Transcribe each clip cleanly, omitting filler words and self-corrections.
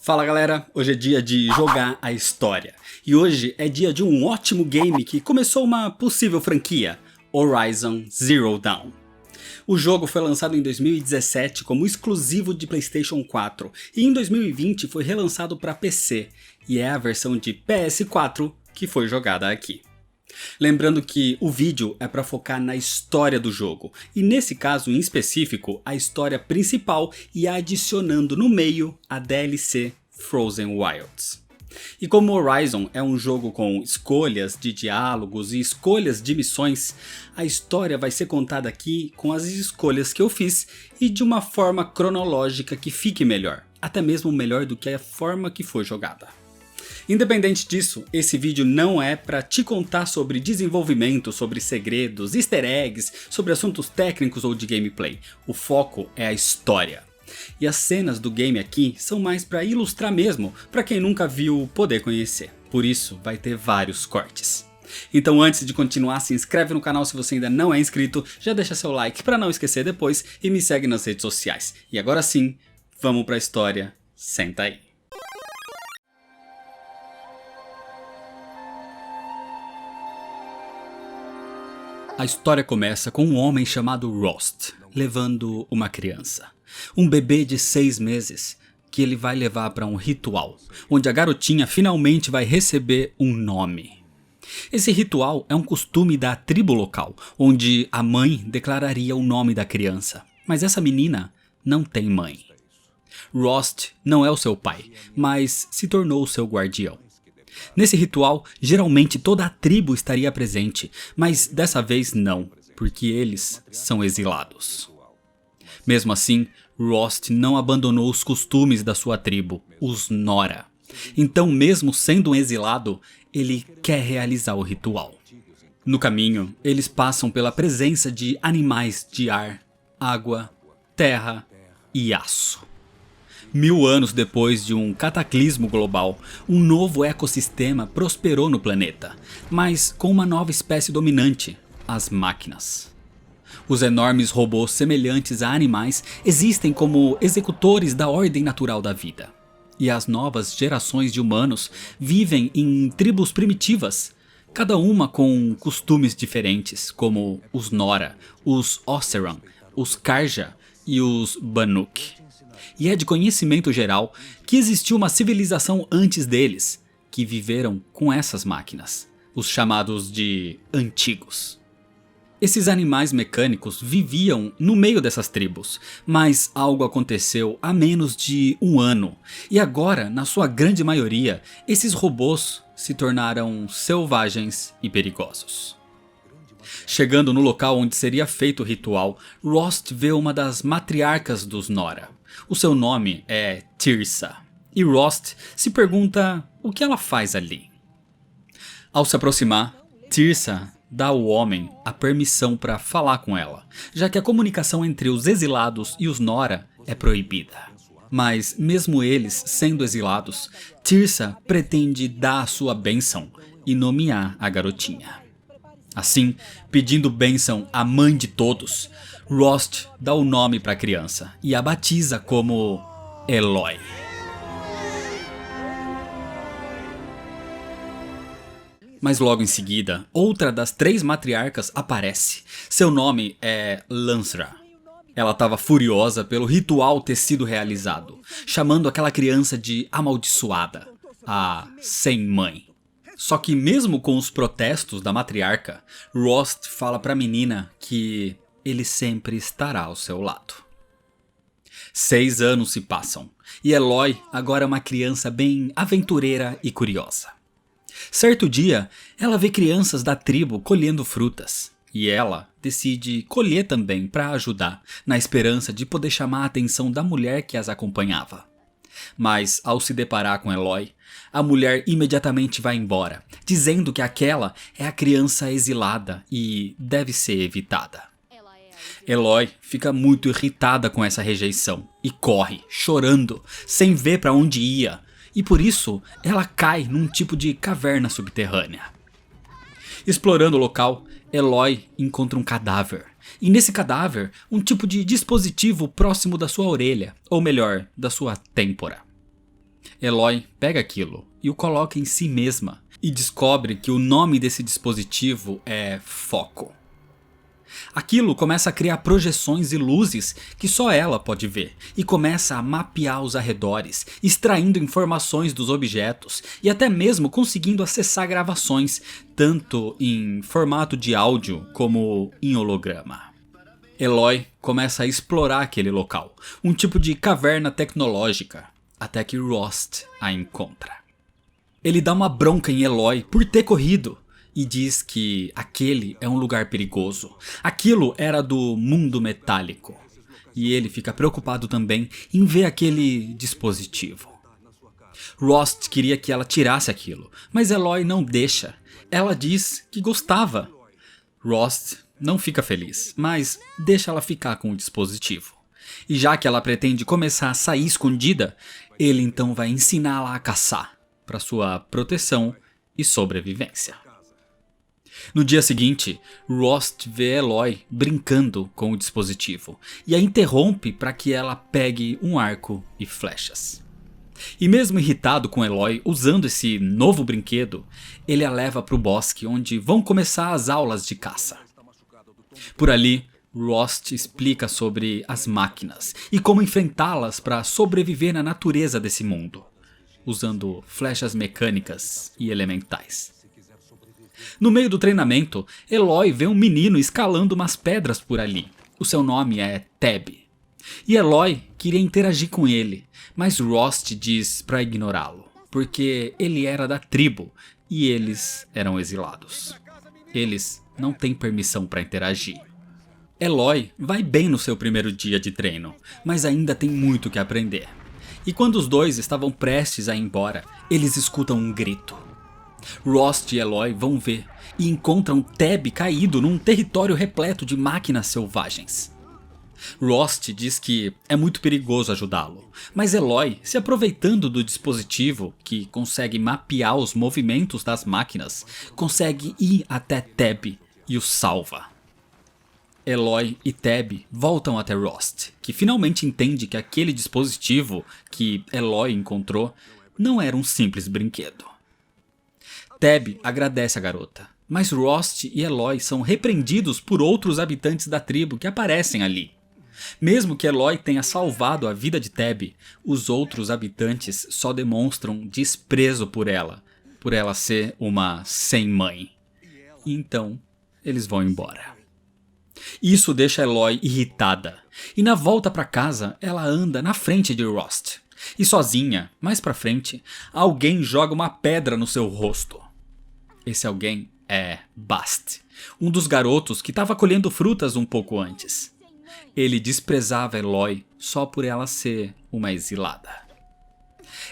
Fala galera, hoje é dia de jogar a história. E hoje é dia de um ótimo game que começou uma possível franquia, Horizon Zero Dawn. O jogo foi lançado em 2017 como exclusivo de PlayStation 4 e em 2020 foi relançado para PC, e é a versão de PS4 que foi jogada aqui. Lembrando que o vídeo é para focar na história do jogo, e nesse caso em específico a história principal e adicionando no meio a DLC Frozen Wilds. E como Horizon é um jogo com escolhas de diálogos e escolhas de missões, a história vai ser contada aqui com as escolhas que eu fiz e de uma forma cronológica que fique melhor, até mesmo melhor do que a forma que foi jogada. Independente disso, esse vídeo não é para te contar sobre desenvolvimento, sobre segredos, easter eggs, sobre assuntos técnicos ou de gameplay. O foco é a história. E as cenas do game aqui são mais para ilustrar mesmo, para quem nunca viu poder conhecer. Por isso vai ter vários cortes. Então antes de continuar, se inscreve no canal se você ainda não é inscrito, já deixa seu like para não esquecer depois e me segue nas redes sociais. E agora sim, vamos para a história, senta aí. A história começa com um homem chamado Rost, levando uma criança. Um bebê de 6 meses, que ele vai levar para um ritual, onde a garotinha finalmente vai receber um nome. Esse ritual é um costume da tribo local, onde a mãe declararia o nome da criança. Mas essa menina não tem mãe. Rost não é o seu pai, mas se tornou o seu guardião. Nesse ritual, geralmente toda a tribo estaria presente, mas dessa vez não, porque eles são exilados. Mesmo assim, Rost não abandonou os costumes da sua tribo, os Nora. Então, mesmo sendo um exilado, ele quer realizar o ritual. No caminho, eles passam pela presença de animais de ar, água, terra e aço. 1000 anos depois de um cataclismo global, um novo ecossistema prosperou no planeta, mas com uma nova espécie dominante, as máquinas. Os enormes robôs semelhantes a animais existem como executores da ordem natural da vida. E as novas gerações de humanos vivem em tribos primitivas, cada uma com costumes diferentes, como os Nora, os Oseram, os Karja e os Banuk. E é de conhecimento geral que existiu uma civilização antes deles, que viveram com essas máquinas, os chamados de Antigos. Esses animais mecânicos viviam no meio dessas tribos, mas algo aconteceu há menos de 1 ano, e agora, na sua grande maioria, esses robôs se tornaram selvagens e perigosos. Chegando no local onde seria feito o ritual, Rost vê uma das matriarcas dos Nora. O seu nome é Teersa, e Rost se pergunta o que ela faz ali. Ao se aproximar, Teersa dá ao homem a permissão para falar com ela, já que a comunicação entre os exilados e os Nora é proibida. Mas mesmo eles sendo exilados, Teersa pretende dar a sua bênção e nomear a garotinha. Assim, pedindo bênção à mãe de todos, Rost dá o nome para a criança e a batiza como Eloy. Mas logo em seguida, outra das 3 matriarcas aparece. Seu nome é Lansra. Ela estava furiosa pelo ritual ter sido realizado, chamando aquela criança de amaldiçoada, a sem mãe. Só que mesmo com os protestos da matriarca, Rost fala para a menina que ele sempre estará ao seu lado. 6 anos se passam, e Eloy agora é uma criança bem aventureira e curiosa. Certo dia, ela vê crianças da tribo colhendo frutas, e ela decide colher também para ajudar, na esperança de poder chamar a atenção da mulher que as acompanhava. Mas ao se deparar com Eloy, a mulher imediatamente vai embora, dizendo que aquela é a criança exilada e deve ser evitada. Eloy fica muito irritada com essa rejeição e corre, chorando, sem ver para onde ia, e por isso ela cai num tipo de caverna subterrânea. Explorando o local, Eloy encontra um cadáver, e nesse cadáver um tipo de dispositivo próximo da sua orelha, ou melhor, da sua têmpora. Eloy pega aquilo e o coloca em si mesma e descobre que o nome desse dispositivo é foco. Aquilo começa a criar projeções e luzes que só ela pode ver e começa a mapear os arredores, extraindo informações dos objetos e até mesmo conseguindo acessar gravações, tanto em formato de áudio como em holograma. Eloy começa a explorar aquele local, um tipo de caverna tecnológica, até que Rost a encontra. Ele dá uma bronca em Eloy por ter corrido e diz que aquele é um lugar perigoso. Aquilo era do mundo metálico. E ele fica preocupado também em ver aquele dispositivo. Rost queria que ela tirasse aquilo, mas Eloy não deixa. Ela diz que gostava. Rost não fica feliz, mas deixa ela ficar com o dispositivo. E já que ela pretende começar a sair escondida, ele então vai ensiná-la a caçar, para sua proteção e sobrevivência. No dia seguinte, Rost vê Eloy brincando com o dispositivo e a interrompe para que ela pegue um arco e flechas. E mesmo irritado com Eloy usando esse novo brinquedo, ele a leva para o bosque onde vão começar as aulas de caça. Por ali, Rost explica sobre as máquinas e como enfrentá-las para sobreviver na natureza desse mundo, usando flechas mecânicas e elementais. No meio do treinamento, Eloy vê um menino escalando umas pedras por ali. O seu nome é Teb. E Eloy queria interagir com ele, mas Rost diz para ignorá-lo, porque ele era da tribo e eles eram exilados. Eles não têm permissão para interagir. Eloy vai bem no seu primeiro dia de treino, mas ainda tem muito que aprender. E quando os dois estavam prestes a ir embora, eles escutam um grito. Rost e Eloy vão ver e encontram Teb caído num território repleto de máquinas selvagens. Rost diz que é muito perigoso ajudá-lo, mas Eloy, se aproveitando do dispositivo que consegue mapear os movimentos das máquinas, consegue ir até Teb e o salva. Eloy e Teb voltam até Rost, que finalmente entende que aquele dispositivo que Eloy encontrou não era um simples brinquedo. Teb agradece a garota, mas Rost e Eloy são repreendidos por outros habitantes da tribo que aparecem ali. Mesmo que Eloy tenha salvado a vida de Teb, os outros habitantes só demonstram desprezo por ela ser uma sem-mãe. E então, eles vão embora. Isso deixa Eloy irritada, e na volta para casa ela anda na frente de Rost. E sozinha, mais pra frente, alguém joga uma pedra no seu rosto. Esse alguém é Bast, um dos garotos que estava colhendo frutas um pouco antes. Ele desprezava Eloy só por ela ser uma exilada.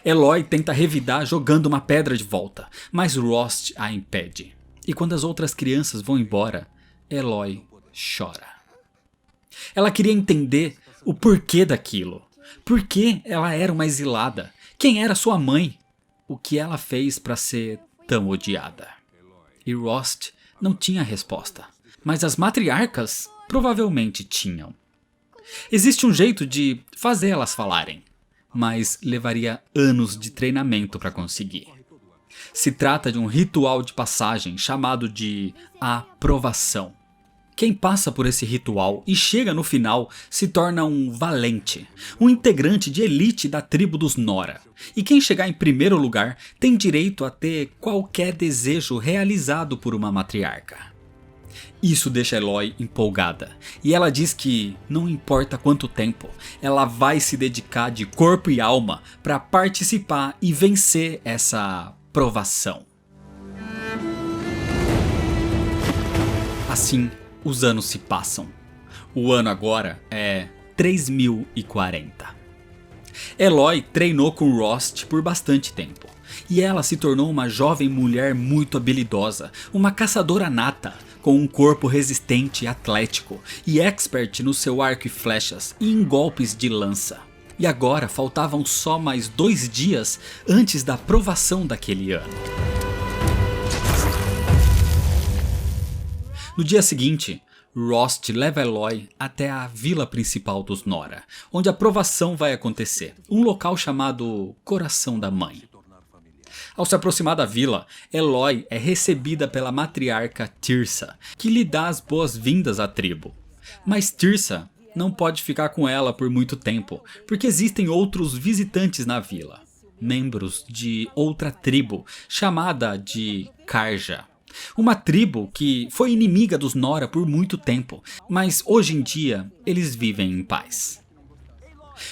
Eloy tenta revidar jogando uma pedra de volta, mas Rost a impede. E quando as outras crianças vão embora, Eloy chora. Ela queria entender o porquê daquilo. Por que ela era uma exilada? Quem era sua mãe? O que ela fez para ser tão odiada? E Rost não tinha resposta, mas as matriarcas provavelmente tinham. Existe um jeito de fazer elas falarem, mas levaria anos de treinamento para conseguir. Se trata de um ritual de passagem chamado de aprovação. Quem passa por esse ritual e chega no final se torna um valente, um integrante de elite da tribo dos Nora. E quem chegar em primeiro lugar tem direito a ter qualquer desejo realizado por uma matriarca. Isso deixa Eloy empolgada, e ela diz que não importa quanto tempo, ela vai se dedicar de corpo e alma para participar e vencer essa provação. Assim, os anos se passam. O ano agora é 3040. Eloy treinou com Rost por bastante tempo, e ela se tornou uma jovem mulher muito habilidosa, uma caçadora nata, com um corpo resistente e atlético, e expert no seu arco e flechas e em golpes de lança. E agora faltavam só mais 2 dias antes da provação daquele ano. No dia seguinte, Rost leva Eloy até a vila principal dos Nora, onde a provação vai acontecer, um local chamado Coração da Mãe. Ao se aproximar da vila, Eloy é recebida pela matriarca Tirsa, que lhe dá as boas-vindas à tribo. Mas Tirsa não pode ficar com ela por muito tempo, porque existem outros visitantes na vila, membros de outra tribo, chamada de Karja. Uma tribo que foi inimiga dos Nora por muito tempo, mas hoje em dia eles vivem em paz.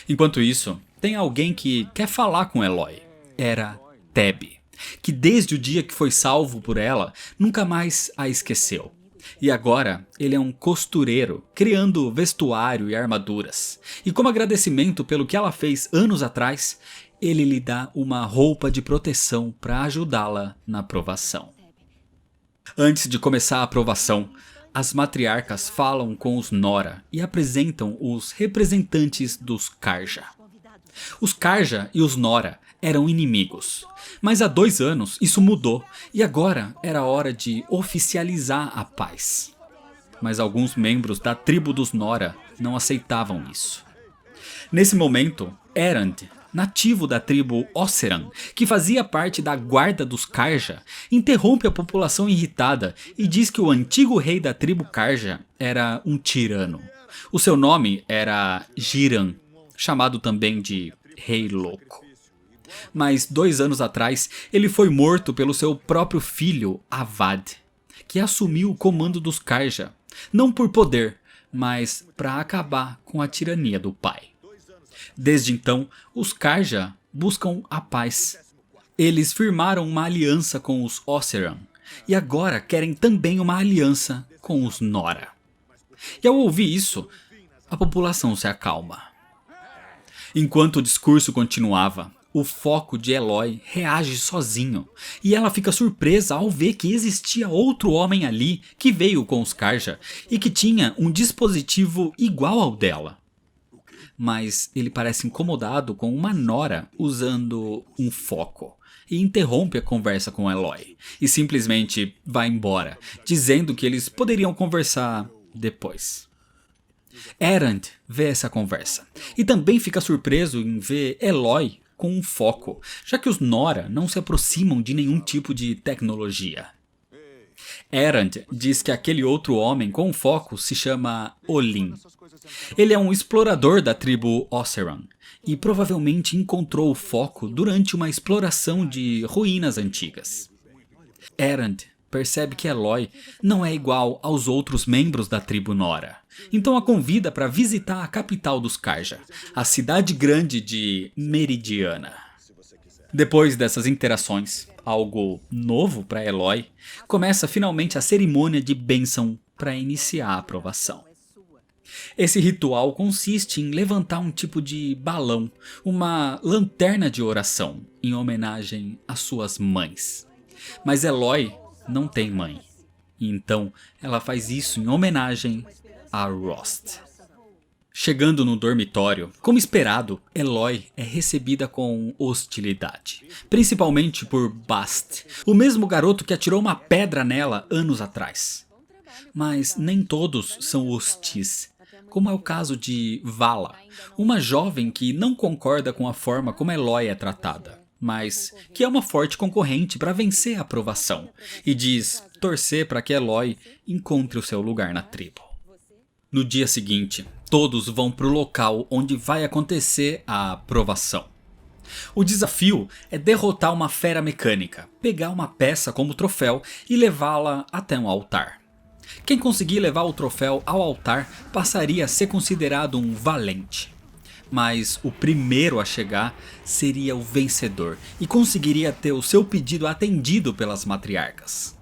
Enquanto isso, tem alguém que quer falar com Eloy. Era Teb, que desde o dia que foi salvo por ela, nunca mais a esqueceu. E agora ele é um costureiro, criando vestuário e armaduras. E como agradecimento pelo que ela fez anos atrás, ele lhe dá uma roupa de proteção para ajudá-la na provação. Antes de começar a provação, as matriarcas falam com os Nora e apresentam os representantes dos Karja. Os Karja e os Nora eram inimigos, mas há 2 anos isso mudou e agora era hora de oficializar a paz. Mas alguns membros da tribo dos Nora não aceitavam isso. Nesse momento, Erend, nativo da tribo Oseram, que fazia parte da guarda dos Karja, interrompe a população irritada e diz que o antigo rei da tribo Karja era um tirano. O seu nome era Giran, chamado também de Rei Louco. Mas 2 anos atrás, ele foi morto pelo seu próprio filho, Avad, que assumiu o comando dos Karja, não por poder, mas para acabar com a tirania do pai. Desde então, os Karja buscam a paz. Eles firmaram uma aliança com os Oseram, e agora querem também uma aliança com os Nora. E ao ouvir isso, a população se acalma. Enquanto o discurso continuava, o foco de Eloy reage sozinho, e ela fica surpresa ao ver que existia outro homem ali que veio com os Karja e que tinha um dispositivo igual ao dela. Mas ele parece incomodado com uma Nora usando um foco e interrompe a conversa com Eloy e simplesmente vai embora, dizendo que eles poderiam conversar depois. Erend vê essa conversa e também fica surpreso em ver Eloy com um foco, já que os Nora não se aproximam de nenhum tipo de tecnologia. Erend diz que aquele outro homem com foco se chama Olin. Ele é um explorador da tribo Oseram e provavelmente encontrou o foco durante uma exploração de ruínas antigas. Erend percebe que Eloy não é igual aos outros membros da tribo Nora, então a convida para visitar a capital dos Karja, a cidade grande de Meridiana. Depois dessas interações, algo novo para Eloy, começa finalmente a cerimônia de bênção para iniciar a aprovação. Esse ritual consiste em levantar um tipo de balão, uma lanterna de oração, em homenagem às suas mães. Mas Eloy não tem mãe, então ela faz isso em homenagem a Rost. Chegando no dormitório, como esperado, Eloy é recebida com hostilidade, principalmente por Bast, o mesmo garoto que atirou uma pedra nela anos atrás. Mas nem todos são hostis, como é o caso de Vala, uma jovem que não concorda com a forma como Eloy é tratada, mas que é uma forte concorrente para vencer a aprovação, e diz torcer para que Eloy encontre o seu lugar na tribo. No dia seguinte, todos vão para o local onde vai acontecer a aprovação. O desafio é derrotar uma fera mecânica, pegar uma peça como troféu e levá-la até um altar. Quem conseguir levar o troféu ao altar passaria a ser considerado um valente. Mas o primeiro a chegar seria o vencedor e conseguiria ter o seu pedido atendido pelas matriarcas.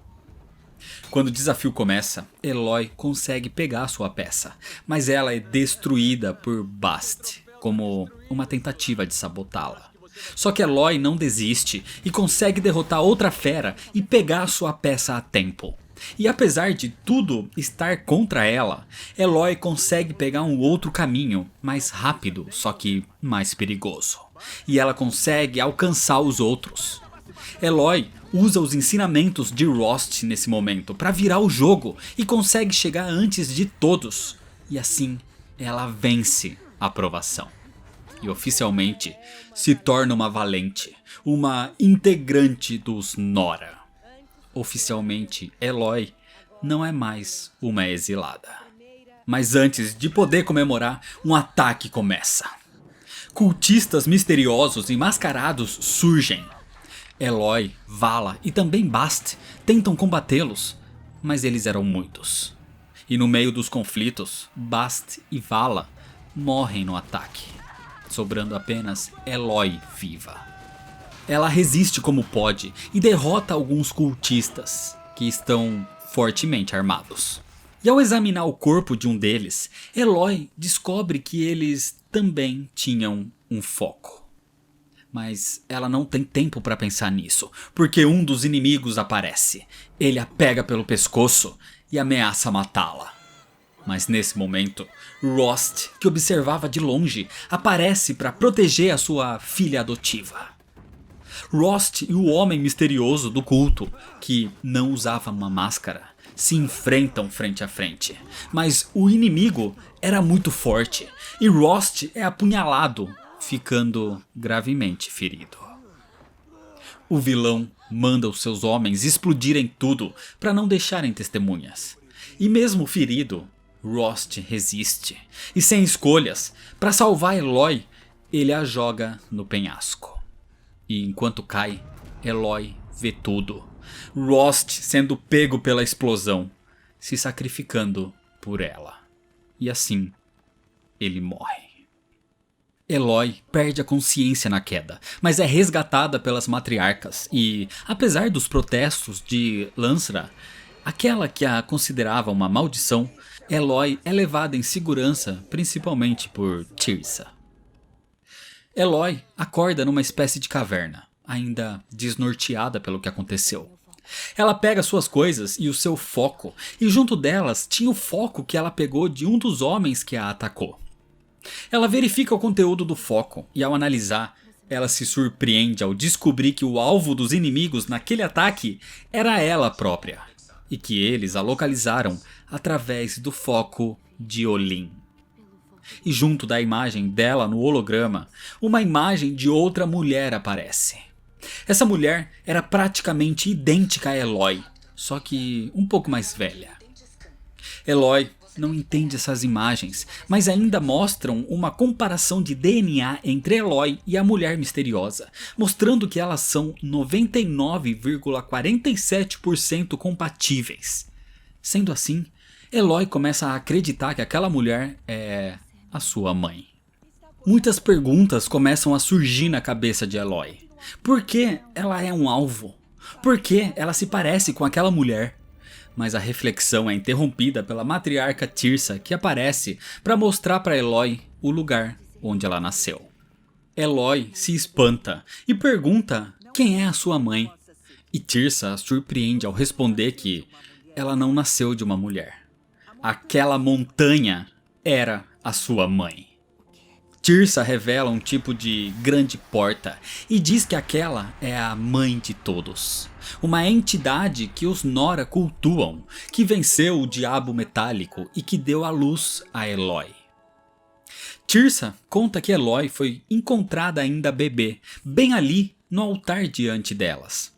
Quando o desafio começa, Eloy consegue pegar sua peça, mas ela é destruída por Bast, como uma tentativa de sabotá-la. Só que Eloy não desiste e consegue derrotar outra fera e pegar sua peça a tempo. E apesar de tudo estar contra ela, Eloy consegue pegar um outro caminho, mais rápido, só que mais perigoso. E ela consegue alcançar os outros. Eloy usa os ensinamentos de Rost nesse momento para virar o jogo e consegue chegar antes de todos. E assim ela vence a provação. E oficialmente se torna uma valente, uma integrante dos Nora. Oficialmente Aloy não é mais uma exilada. Mas antes de poder comemorar, um ataque começa. Cultistas misteriosos e mascarados surgem. Aloy, Vala e também Bast tentam combatê-los, mas eles eram muitos. E no meio dos conflitos, Bast e Vala morrem no ataque, sobrando apenas Aloy viva. Ela resiste como pode e derrota alguns cultistas, que estão fortemente armados. E ao examinar o corpo de um deles, Aloy descobre que eles também tinham um foco. Mas ela não tem tempo para pensar nisso, porque um dos inimigos aparece. Ele a pega pelo pescoço e ameaça matá-la. Mas nesse momento, Rost, que observava de longe, aparece para proteger a sua filha adotiva. Rost e o homem misterioso do culto, que não usava uma máscara, se enfrentam frente a frente. Mas o inimigo era muito forte e Rost é apunhalado, ficando gravemente ferido. O vilão manda os seus homens explodirem tudo para não deixarem testemunhas. E mesmo ferido, Rost resiste. E sem escolhas, para salvar Aloy, ele a joga no penhasco. E enquanto cai, Aloy vê tudo. Rost sendo pego pela explosão, se sacrificando por ela. E assim, ele morre. Aloy perde a consciência na queda, mas é resgatada pelas matriarcas e, apesar dos protestos de Lansra, aquela que a considerava uma maldição, Aloy é levada em segurança principalmente por Teersa. Aloy acorda numa espécie de caverna, ainda desnorteada pelo que aconteceu. Ela pega suas coisas e o seu foco, e junto delas tinha o foco que ela pegou de um dos homens que a atacou. Ela verifica o conteúdo do foco e ao analisar, ela se surpreende ao descobrir que o alvo dos inimigos naquele ataque era ela própria, e que eles a localizaram através do foco de Olin. E junto da imagem dela no holograma, uma imagem de outra mulher aparece. Essa mulher era praticamente idêntica a Aloy, só que um pouco mais velha. Aloy não entende essas imagens, mas ainda mostram uma comparação de DNA entre Aloy e a mulher misteriosa, mostrando que elas são 99,47% compatíveis. Sendo assim, Aloy começa a acreditar que aquela mulher é a sua mãe. Muitas perguntas começam a surgir na cabeça de Aloy. Por que ela é um alvo? Por que ela se parece com aquela mulher? Mas a reflexão é interrompida pela matriarca Teersa, que aparece para mostrar para Aloy o lugar onde ela nasceu. Aloy se espanta e pergunta quem é a sua mãe. E Teersa a surpreende ao responder que ela não nasceu de uma mulher. Aquela montanha era a sua mãe. Teersa revela um tipo de grande porta e diz que aquela é a mãe de todos. Uma entidade que os Nora cultuam, que venceu o diabo metálico e que deu à luz a Aloy. Teersa conta que Aloy foi encontrada ainda bebê, bem ali no altar diante delas.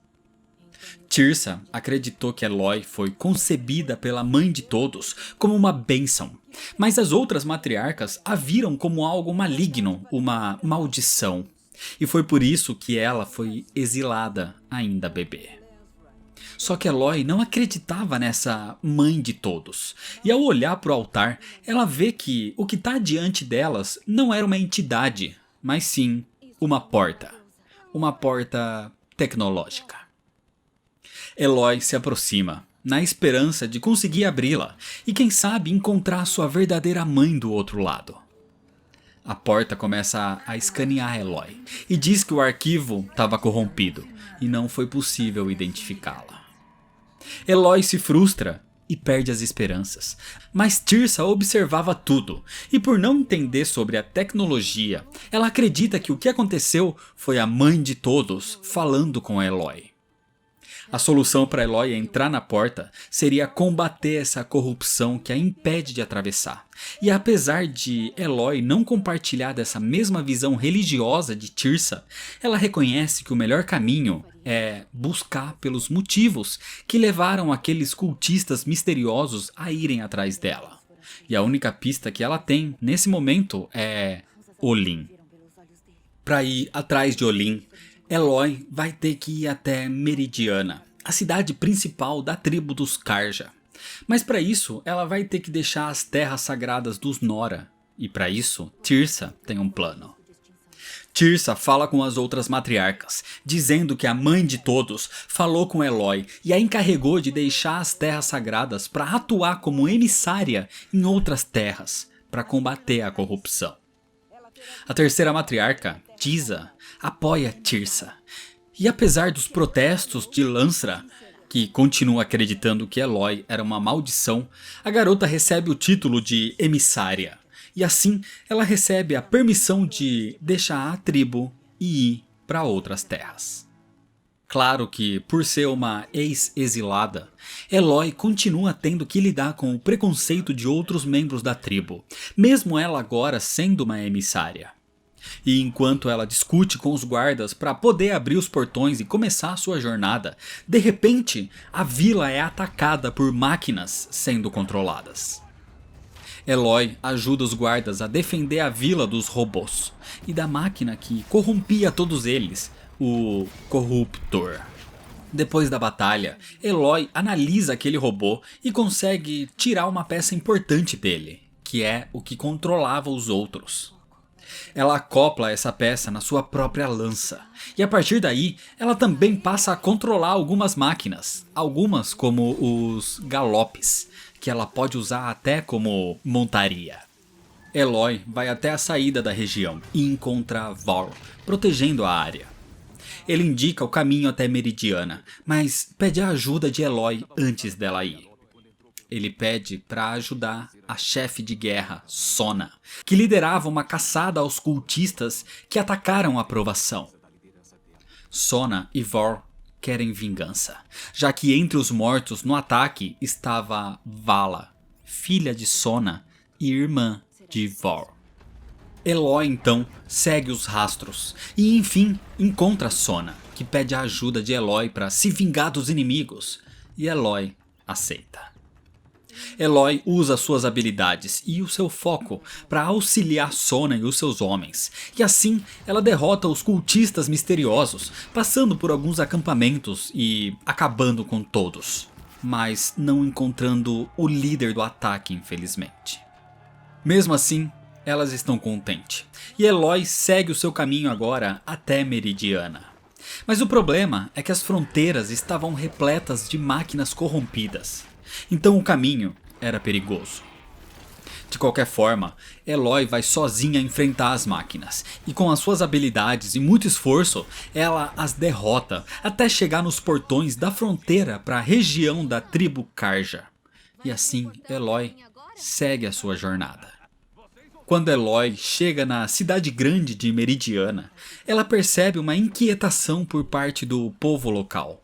Teersa acreditou que Aloy foi concebida pela mãe de todos como uma bênção, mas as outras matriarcas a viram como algo maligno, uma maldição, e foi por isso que ela foi exilada ainda bebê. Só que Aloy não acreditava nessa mãe de todos, e ao olhar para o altar, ela vê que o que está diante delas não era uma entidade, mas sim uma porta tecnológica. Aloy se aproxima, na esperança de conseguir abri-la e quem sabe encontrar sua verdadeira mãe do outro lado. A porta começa a escanear Aloy e diz que o arquivo estava corrompido e não foi possível identificá-la. Aloy se frustra e perde as esperanças, mas Teersa observava tudo e por não entender sobre a tecnologia, ela acredita que o que aconteceu foi a mãe de todos falando com Aloy. A solução para Eloy entrar na porta seria combater essa corrupção que a impede de atravessar. E apesar de Eloy não compartilhar dessa mesma visão religiosa de Tirsa, ela reconhece que o melhor caminho é buscar pelos motivos que levaram aqueles cultistas misteriosos a irem atrás dela. E a única pista que ela tem nesse momento é Olin. Para ir atrás de Olin, Eloy vai ter que ir até Meridiana, a cidade principal da tribo dos Carja. Mas para isso, ela vai ter que deixar as terras sagradas dos Nora. E para isso, Tirsa tem um plano. Tirsa fala com as outras matriarcas, dizendo que a mãe de todos falou com Eloy e a encarregou de deixar as terras sagradas para atuar como emissária em outras terras, para combater a corrupção. A terceira matriarca, Tisa, apoia Tirsa. E apesar dos protestos de Lansra, que continua acreditando que Eloy era uma maldição, a garota recebe o título de emissária. E assim ela recebe a permissão de deixar a tribo e ir para outras terras. Claro que, por ser uma ex-exilada, Eloy continua tendo que lidar com o preconceito de outros membros da tribo, mesmo ela agora sendo uma emissária. E enquanto ela discute com os guardas para poder abrir os portões e começar a sua jornada, de repente a vila é atacada por máquinas sendo controladas. Eloy ajuda os guardas a defender a vila dos robôs e da máquina que corrompia todos eles, o Corruptor. Depois da batalha, Eloy analisa aquele robô e consegue tirar uma peça importante dele, que é o que controlava os outros. Ela acopla essa peça na sua própria lança, e a partir daí ela também passa a controlar algumas máquinas, algumas como os galopes, que ela pode usar até como montaria. Eloy vai até a saída da região e encontra Vor, protegendo a área. Ele indica o caminho até Meridiana, mas pede a ajuda de Eloy antes dela ir. Ele pede para ajudar a chefe de guerra, Sona, que liderava uma caçada aos cultistas que atacaram a Provação. Sona e Vor querem vingança, já que entre os mortos no ataque estava Vala, filha de Sona e irmã de Vor. Eloy então segue os rastros e enfim encontra Sona, que pede a ajuda de Eloy para se vingar dos inimigos, e Eloy aceita. Eloy usa suas habilidades e o seu foco para auxiliar Sona e os seus homens, e assim ela derrota os cultistas misteriosos, passando por alguns acampamentos e acabando com todos, mas não encontrando o líder do ataque, infelizmente. Mesmo assim, elas estão contentes, e Eloy segue o seu caminho agora até Meridiana. Mas o problema é que as fronteiras estavam repletas de máquinas corrompidas. Então o caminho era perigoso. De qualquer forma, Eloy vai sozinha enfrentar as máquinas, e com as suas habilidades e muito esforço, ela as derrota até chegar nos portões da fronteira para a região da tribo Carja. E assim Eloy segue a sua jornada. Quando Eloy chega na cidade grande de Meridiana, ela percebe uma inquietação por parte do povo local.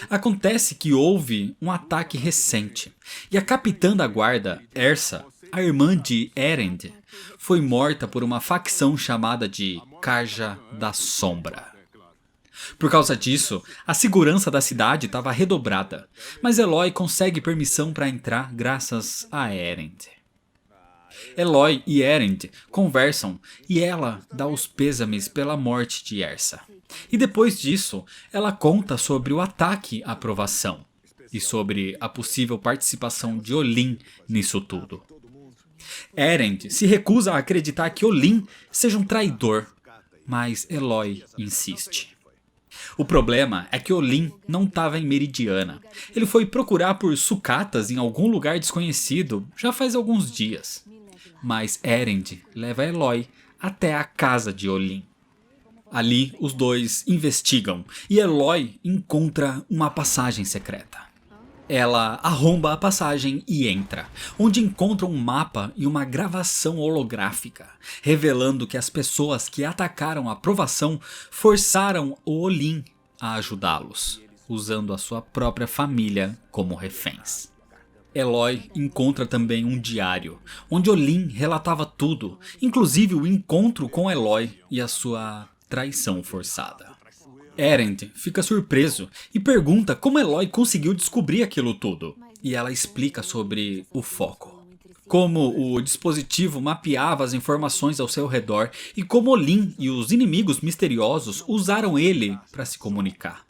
Acontece que houve um ataque recente, e a capitã da guarda, Ersa, a irmã de Erend, foi morta por uma facção chamada de Carja da Sombra. Por causa disso, a segurança da cidade estava redobrada, mas Eloy consegue permissão para entrar graças a Erend. Eloy e Erend conversam e ela dá os pêsames pela morte de Ersa. E depois disso, ela conta sobre o ataque à Provação e sobre a possível participação de Olin nisso tudo. Erend se recusa a acreditar que Olin seja um traidor, mas Eloy insiste. O problema é que Olin não estava em Meridiana. Ele foi procurar por sucatas em algum lugar desconhecido já faz alguns dias. Mas Erend leva Eloy até a casa de Olin. Ali os dois investigam e Eloy encontra uma passagem secreta. Ela arromba a passagem e entra, onde encontra um mapa e uma gravação holográfica, revelando que as pessoas que atacaram a Provação forçaram o Olin a ajudá-los. usando a sua própria família como reféns. Eloy encontra também um diário, onde Olin relatava tudo, inclusive o encontro com Eloy e a sua traição forçada. Erend fica surpreso e pergunta como Eloy conseguiu descobrir aquilo tudo, e ela explica sobre o foco. Como o dispositivo mapeava as informações ao seu redor e como Olin e os inimigos misteriosos usaram ele para se comunicar.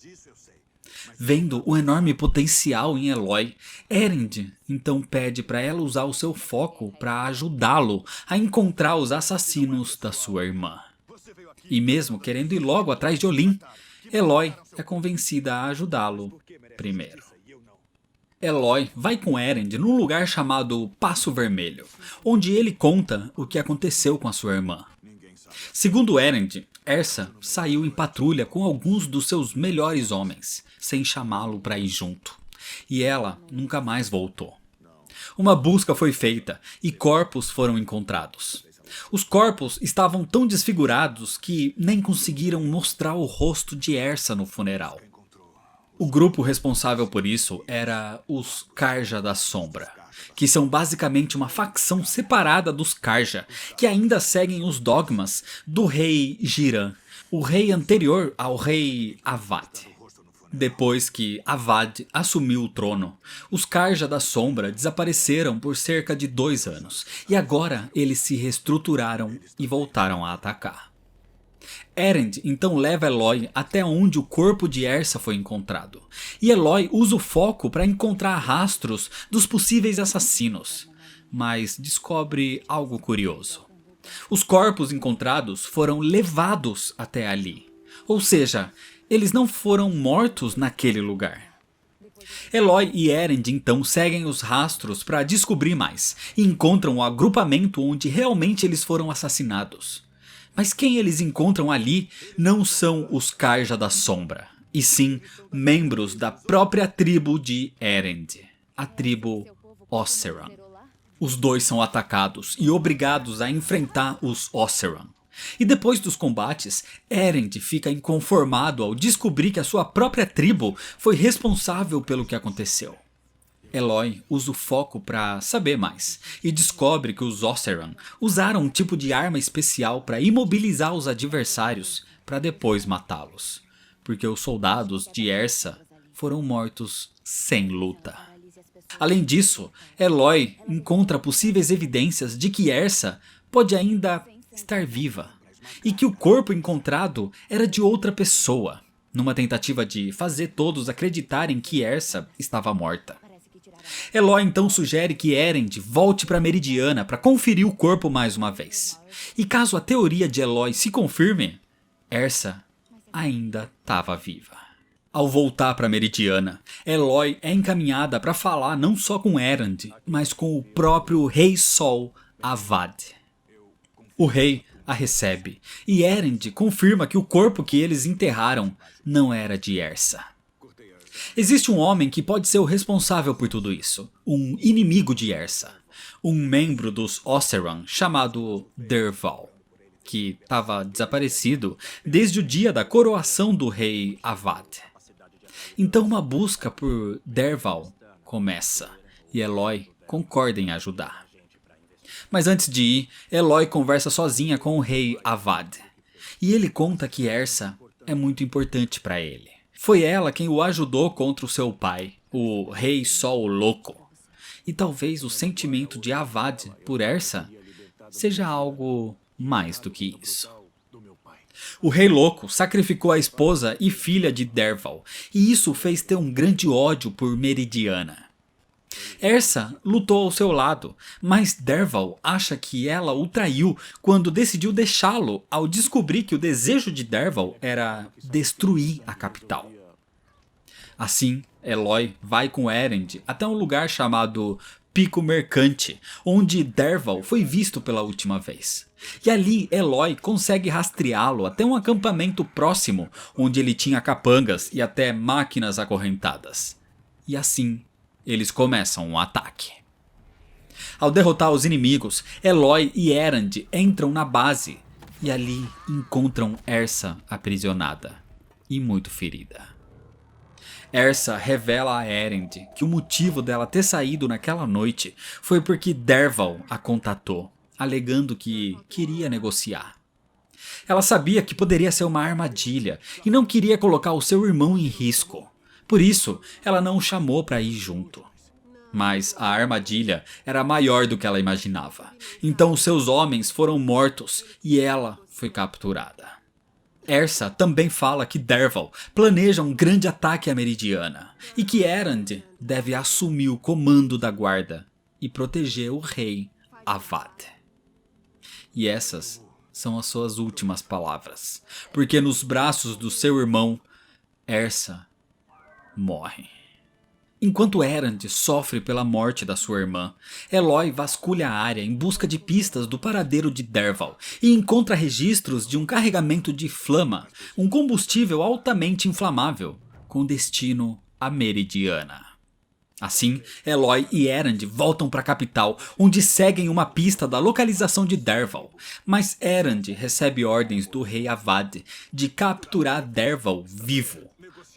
Vendo o enorme potencial em Eloy, Erend então pede para ela usar o seu foco para ajudá-lo a encontrar os assassinos da sua irmã. E mesmo querendo ir logo atrás de Olin, Eloy é convencida a ajudá-lo primeiro. Eloy vai com Erend num lugar chamado Passo Vermelho, onde ele conta o que aconteceu com a sua irmã. Segundo Erend, Ersa saiu em patrulha com alguns dos seus melhores homens, sem chamá-lo para ir junto, e ela nunca mais voltou. Uma busca foi feita e corpos foram encontrados. Os corpos estavam tão desfigurados que nem conseguiram mostrar o rosto de Ersa no funeral. O grupo responsável por isso era os Carja da Sombra, que são basicamente uma facção separada dos Carja, que ainda seguem os dogmas do rei Jiran, o rei anterior ao rei Avad. Depois que Avad assumiu o trono, os Carja da Sombra desapareceram por cerca de 2 anos, e agora eles se reestruturaram e voltaram a atacar. Erend então leva Eloy até onde o corpo de Ersa foi encontrado, e Eloy usa o foco para encontrar rastros dos possíveis assassinos, mas descobre algo curioso. Os corpos encontrados foram levados até ali, ou seja, eles não foram mortos naquele lugar. Eloy e Erend então seguem os rastros para descobrir mais, e encontram o agrupamento onde realmente eles foram assassinados. Mas quem eles encontram ali não são os Carja da Sombra, e sim membros da própria tribo de Erend, a tribo Oseram. Os dois são atacados e obrigados a enfrentar os Oseram. E depois dos combates, Erend fica inconformado ao descobrir que a sua própria tribo foi responsável pelo que aconteceu. Eloy usa o foco para saber mais e descobre que os Oseram usaram um tipo de arma especial para imobilizar os adversários para depois matá-los, porque os soldados de Ersa foram mortos sem luta. Além disso, Eloy encontra possíveis evidências de que Ersa pode ainda estar viva e que o corpo encontrado era de outra pessoa, numa tentativa de fazer todos acreditarem que Ersa estava morta. Eloy então sugere que Erend volte para Meridiana para conferir o corpo mais uma vez. E caso a teoria de Eloy se confirme, Ersa ainda estava viva. Ao voltar para Meridiana, Eloy é encaminhada para falar não só com Erend, mas com o próprio Rei Sol Avad. O rei a recebe e Erend confirma que o corpo que eles enterraram não era de Ersa. Existe um homem que pode ser o responsável por tudo isso, um inimigo de Ersa, um membro dos Oseram chamado Dervahl, que estava desaparecido desde o dia da coroação do rei Avad. Então uma busca por Dervahl começa e Eloy concorda em ajudar. Mas antes de ir, Eloy conversa sozinha com o rei Avad, e ele conta que Ersa é muito importante para ele. Foi ela quem o ajudou contra o seu pai, o Rei Sol Louco. E talvez o sentimento de Avad por Ersa seja algo mais do que isso. O Rei Louco sacrificou a esposa e filha de Dervahl, e isso o fez ter um grande ódio por Meridiana. Ersa lutou ao seu lado, mas Dervahl acha que ela o traiu quando decidiu deixá-lo ao descobrir que o desejo de Dervahl era destruir a capital. Assim, Eloy vai com Erend até um lugar chamado Pico Mercante, onde Dervahl foi visto pela última vez. E ali Eloy consegue rastreá-lo até um acampamento próximo, onde ele tinha capangas e até máquinas acorrentadas. E assim, eles começam um ataque. Ao derrotar os inimigos, Eloy e Erend entram na base e ali encontram Ersa aprisionada e muito ferida. Ersa revela a Erend que o motivo dela ter saído naquela noite foi porque Dervahl a contatou, alegando que queria negociar. Ela sabia que poderia ser uma armadilha e não queria colocar o seu irmão em risco. Por isso, ela não o chamou para ir junto. Mas a armadilha era maior do que ela imaginava. Então seus homens foram mortos e ela foi capturada. Ersa também fala que Dervahl planeja um grande ataque à Meridiana e que Erend deve assumir o comando da guarda e proteger o rei Avad. E essas são as suas últimas palavras, porque nos braços do seu irmão, Ersa morre. Enquanto Erend sofre pela morte da sua irmã, Eloy vasculha a área em busca de pistas do paradeiro de Dervahl e encontra registros de um carregamento de flama, um combustível altamente inflamável, com destino à Meridiana. Assim, Eloy e Erend voltam para a capital, onde seguem uma pista da localização de Dervahl, mas Erend recebe ordens do rei Avad de capturar Dervahl vivo,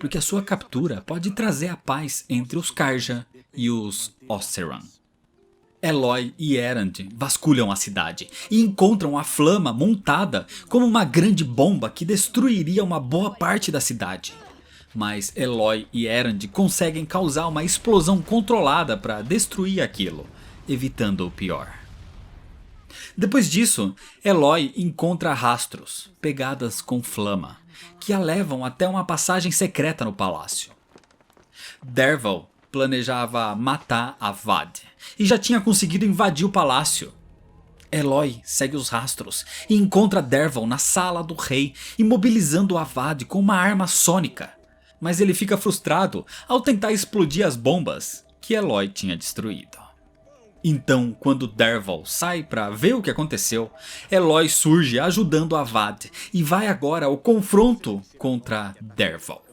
porque a sua captura pode trazer a paz entre os Carja e os Oseram. Eloy e Erend vasculham a cidade e encontram a flama montada como uma grande bomba que destruiria uma boa parte da cidade. Mas Eloy e Erend conseguem causar uma explosão controlada para destruir aquilo, evitando o pior. Depois disso, Eloy encontra rastros, pegadas com flama, que a levam até uma passagem secreta no palácio. Dervahl planejava matar Avad e já tinha conseguido invadir o palácio. Eloy segue os rastros e encontra Dervahl na sala do rei, imobilizando Avad com uma arma sônica. Mas ele fica frustrado ao tentar explodir as bombas que Eloy tinha destruído. Então, quando Dervahl sai para ver o que aconteceu, Eloy surge ajudando Avad e vai agora ao confronto contra Dervahl.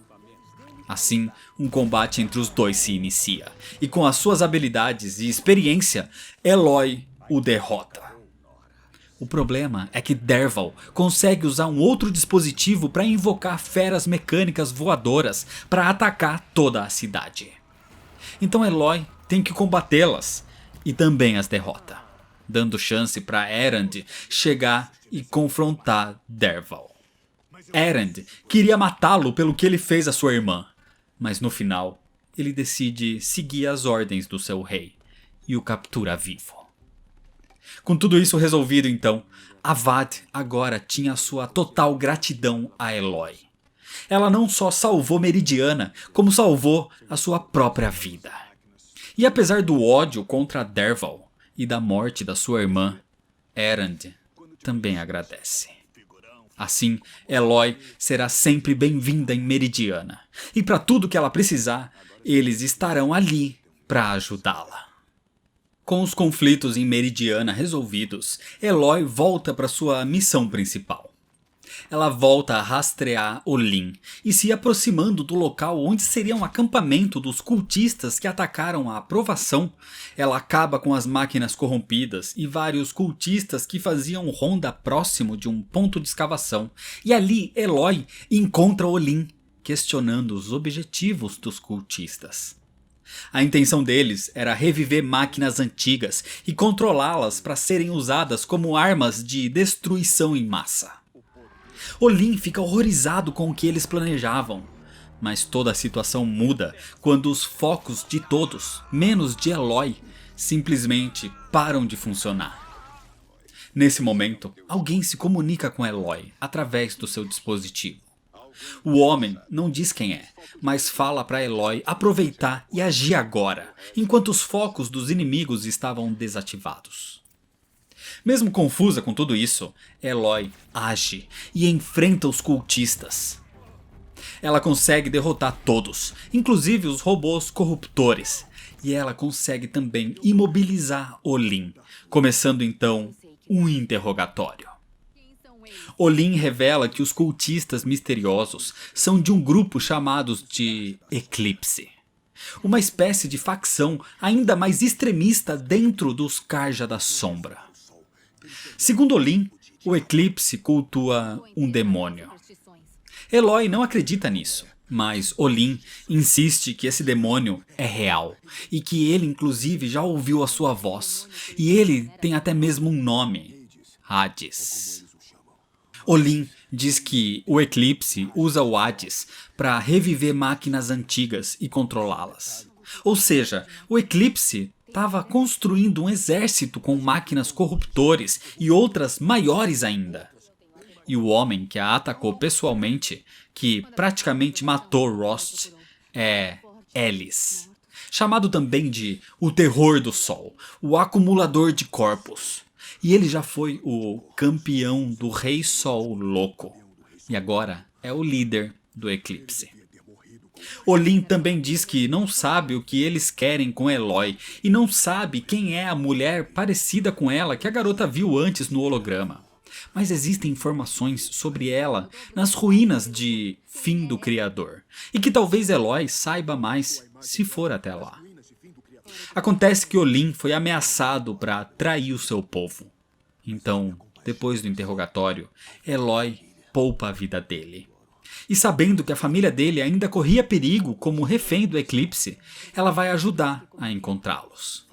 Assim, um combate entre os dois se inicia, e com as suas habilidades e experiência, Eloy o derrota. O problema é que Dervahl consegue usar um outro dispositivo para invocar feras mecânicas voadoras para atacar toda a cidade. Então Eloy tem que combatê-las e também as derrota, dando chance para Erend chegar e confrontar Dervahl. Erend queria matá-lo pelo que ele fez à sua irmã, mas no final ele decide seguir as ordens do seu rei e o captura vivo. Com tudo isso resolvido então, Avad agora tinha sua total gratidão a Eloy. Ela não só salvou Meridiana, como salvou a sua própria vida. E apesar do ódio contra Dervahl e da morte da sua irmã, Erend também agradece. Assim, Eloy será sempre bem-vinda em Meridiana. E para tudo que ela precisar, eles estarão ali para ajudá-la. Com os conflitos em Meridiana resolvidos, Eloy volta para sua missão principal. Ela volta a rastrear Olin e se aproximando do local onde seria um acampamento dos cultistas que atacaram a Aprovação, ela acaba com as máquinas corrompidas e vários cultistas que faziam ronda próximo de um ponto de escavação. E ali Eloy encontra Olin, questionando os objetivos dos cultistas. A intenção deles era reviver máquinas antigas e controlá-las para serem usadas como armas de destruição em massa. Olin fica horrorizado com o que eles planejavam, mas toda a situação muda quando os focos de todos, menos de Eloy, simplesmente param de funcionar. Nesse momento, alguém se comunica com Eloy através do seu dispositivo. O homem não diz quem é, mas fala para Eloy aproveitar e agir agora, enquanto os focos dos inimigos estavam desativados. Mesmo confusa com tudo isso, Eloy age e enfrenta os cultistas. Ela consegue derrotar todos, inclusive os robôs corruptores, e ela consegue também imobilizar Olin, começando então um interrogatório. Olin revela que os cultistas misteriosos são de um grupo chamados de Eclipse, uma espécie de facção ainda mais extremista dentro dos Carja da Sombra. Segundo Olin, o Eclipse cultua um demônio. Eloy não acredita nisso, Mas Olin insiste que esse demônio é real e que ele inclusive já ouviu a sua voz. E ele tem até mesmo um nome: Hades. Olin diz que o Eclipse usa o Hades para reviver máquinas antigas e controlá-las. Ou seja, o Eclipse estava construindo um exército com máquinas corruptores e outras maiores ainda. E o homem que a atacou pessoalmente, que praticamente matou Rost, é Elis. Chamado também de o Terror do Sol, o Acumulador de Corpos. E ele já foi o campeão do Rei Sol Louco. E agora é o líder do Eclipse. Olin também diz que não sabe o que eles querem com Eloy e não sabe quem é a mulher parecida com ela que a garota viu antes no holograma. Mas existem informações sobre ela nas ruínas de Fim do Criador, e que talvez Eloy saiba mais se for até lá. Acontece que Olin foi ameaçado para trair o seu povo. Então, depois do interrogatório, Eloy poupa a vida dele. E sabendo que a família dele ainda corria perigo como refém do Eclipse, ela vai ajudar a encontrá-los.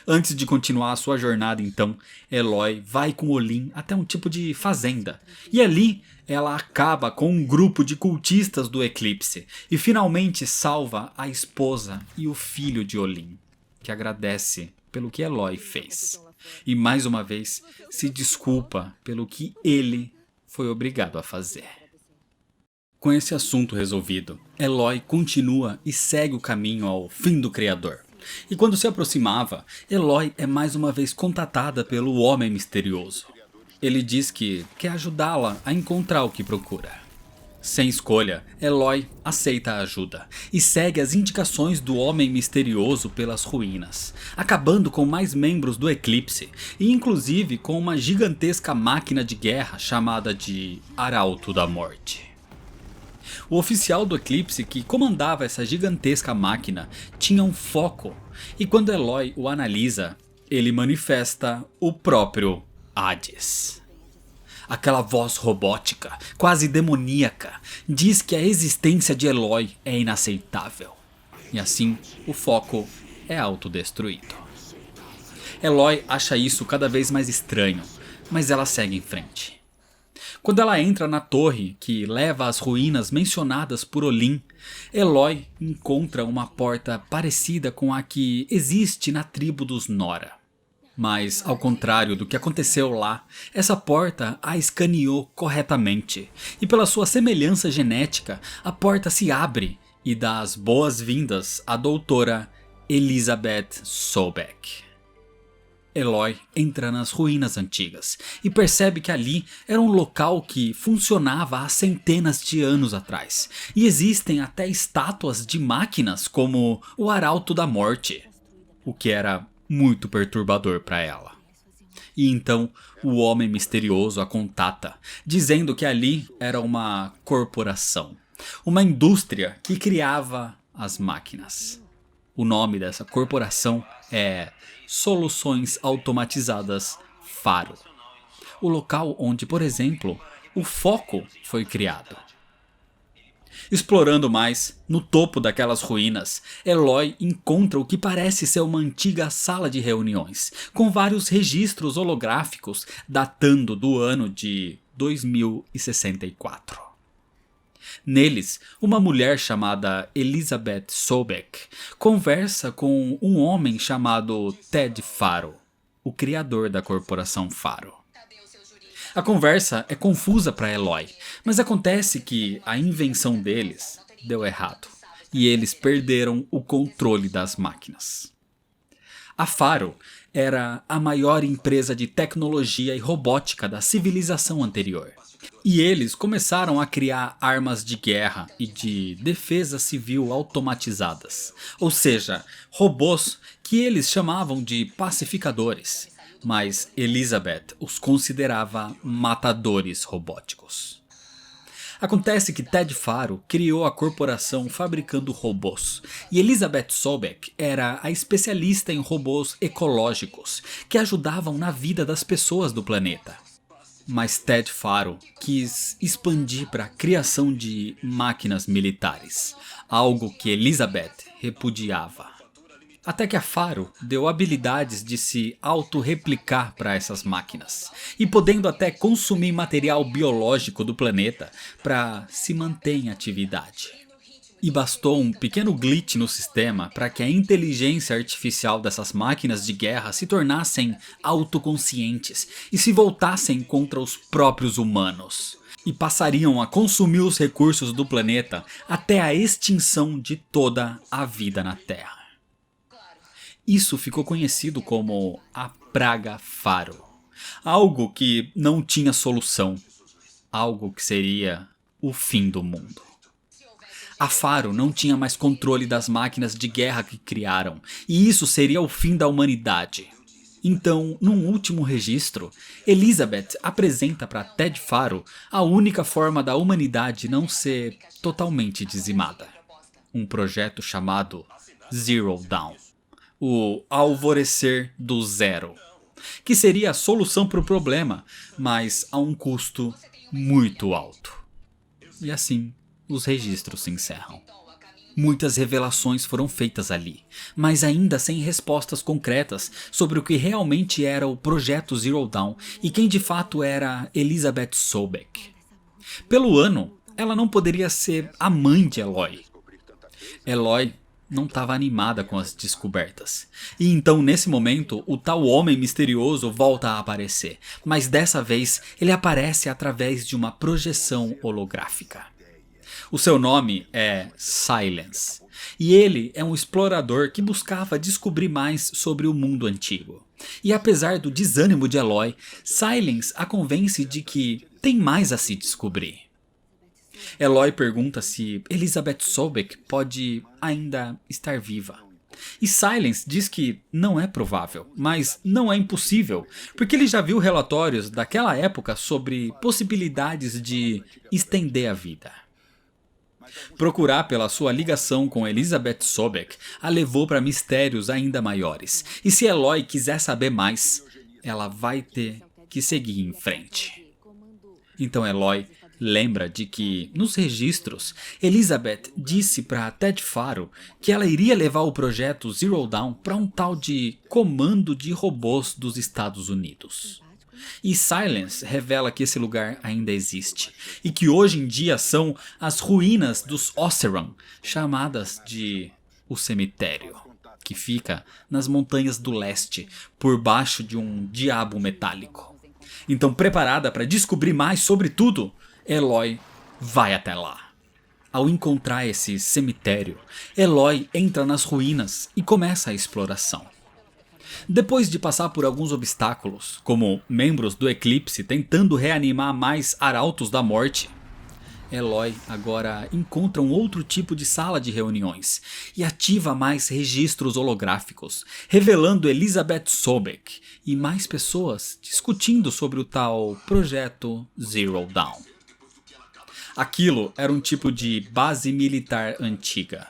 Antes de continuar a sua jornada, então, Eloy vai com Olin até um tipo de fazenda. E ali ela acaba com um grupo de cultistas do Eclipse e finalmente salva a esposa e o filho de Olin, que agradece pelo que Eloy fez. E mais uma vez se desculpa pelo que ele foi obrigado a fazer. Com esse assunto resolvido, Eloy continua e segue o caminho ao Fim do Criador. E quando se aproximava, Eloy é mais uma vez contatada pelo Homem Misterioso. Ele diz que quer ajudá-la a encontrar o que procura. Sem escolha, Eloy aceita a ajuda e segue as indicações do Homem Misterioso pelas ruínas, acabando com mais membros do Eclipse e inclusive com uma gigantesca máquina de guerra chamada de Arauto da Morte. O oficial do Eclipse que comandava essa gigantesca máquina tinha um foco, e quando Eloy o analisa, ele manifesta o próprio Hades. Aquela voz robótica, quase demoníaca, diz que a existência de Eloy é inaceitável. E assim, o foco é autodestruído. Eloy acha isso cada vez mais estranho, mas ela segue em frente. Quando ela entra na torre que leva às ruínas mencionadas por Olin, Eloy encontra uma porta parecida com a que existe na tribo dos Nora. Mas, ao contrário do que aconteceu lá, essa porta a escaneou corretamente. E pela sua semelhança genética, a porta se abre e dá as boas-vindas à doutora Elizabeth Sobeck. Eloy entra nas ruínas antigas e percebe que ali era um local que funcionava há centenas de anos atrás. E existem até estátuas de máquinas como o Arauto da Morte, o que era muito perturbador para ela. E então o Homem Misterioso a contata, dizendo que ali era uma corporação, uma indústria que criava as máquinas. O nome dessa corporação é Soluções Automatizadas Faro, o local onde, por exemplo, o foco foi criado. Explorando mais, no topo daquelas ruínas, Eloy encontra o que parece ser uma antiga sala de reuniões, com vários registros holográficos datando do ano de 2064. Neles, uma mulher chamada Elizabeth Sobeck conversa com um homem chamado Ted Faro, o criador da corporação Faro. A conversa é confusa para Eloy, mas acontece que a invenção deles deu errado e eles perderam o controle das máquinas. A Faro era a maior empresa de tecnologia e robótica da civilização anterior. E eles começaram a criar armas de guerra e de defesa civil automatizadas. Ou seja, robôs que eles chamavam de pacificadores. Mas Elizabeth os considerava matadores robóticos. Acontece que Ted Faro criou a corporação fabricando robôs, e Elizabeth Sobeck era a especialista em robôs ecológicos que ajudavam na vida das pessoas do planeta. Mas Ted Faro quis expandir para a criação de máquinas militares, algo que Elizabeth repudiava. Até que a Faro deu habilidades de se autorreplicar para essas máquinas, e podendo até consumir material biológico do planeta para se manter em atividade. E bastou um pequeno glitch no sistema para que a inteligência artificial dessas máquinas de guerra se tornassem autoconscientes e se voltassem contra os próprios humanos. E passariam a consumir os recursos do planeta até a extinção de toda a vida na Terra. Isso ficou conhecido como a Praga Faro. Algo que não tinha solução. Algo que seria o fim do mundo. A Faro não tinha mais controle das máquinas de guerra que criaram, e isso seria o fim da humanidade. Então, num último registro, Elizabeth apresenta para Ted Faro a única forma da humanidade não ser totalmente dizimada. Um projeto chamado Zero Dawn. O alvorecer do zero, que seria a solução para o problema, mas a um custo muito alto. E assim, os registros se encerram. Muitas revelações foram feitas ali, mas ainda sem respostas concretas sobre o que realmente era o projeto Zero Dawn e quem de fato era Elizabeth Sobeck. Pelo ano, ela não poderia ser a mãe de Eloy. Eloy não estava animada com as descobertas. E então, nesse momento, o tal homem misterioso volta a aparecer. Mas dessa vez, ele aparece através de uma projeção holográfica. O seu nome é Silence. E ele é um explorador que buscava descobrir mais sobre o mundo antigo. E apesar do desânimo de Eloy, Silence a convence de que tem mais a se descobrir. Eloy pergunta se Elizabeth Sobeck pode ainda estar viva. E Silence diz que não é provável, mas não é impossível, porque ele já viu relatórios daquela época sobre possibilidades de estender a vida. Procurar pela sua ligação com Elizabeth Sobeck a levou para mistérios ainda maiores, e se Eloy quiser saber mais, ela vai ter que seguir em frente. Então Eloy lembra de que, nos registros, Elizabeth disse para Ted Faro que ela iria levar o projeto Zero Dawn para um tal de Comando de Robôs dos Estados Unidos. E Silence revela que esse lugar ainda existe, e que hoje em dia são as ruínas dos Oseram, chamadas de o cemitério, que fica nas montanhas do leste, por baixo de um diabo metálico. Então, preparada para descobrir mais sobre tudo, Eloy vai até lá. Ao encontrar esse cemitério, Eloy entra nas ruínas e começa a exploração. Depois de passar por alguns obstáculos, como membros do Eclipse tentando reanimar mais arautos da morte, Eloy agora encontra um outro tipo de sala de reuniões e ativa mais registros holográficos, revelando Elizabeth Sobeck e mais pessoas discutindo sobre o tal projeto Zero Dawn. Aquilo era um tipo de base militar antiga.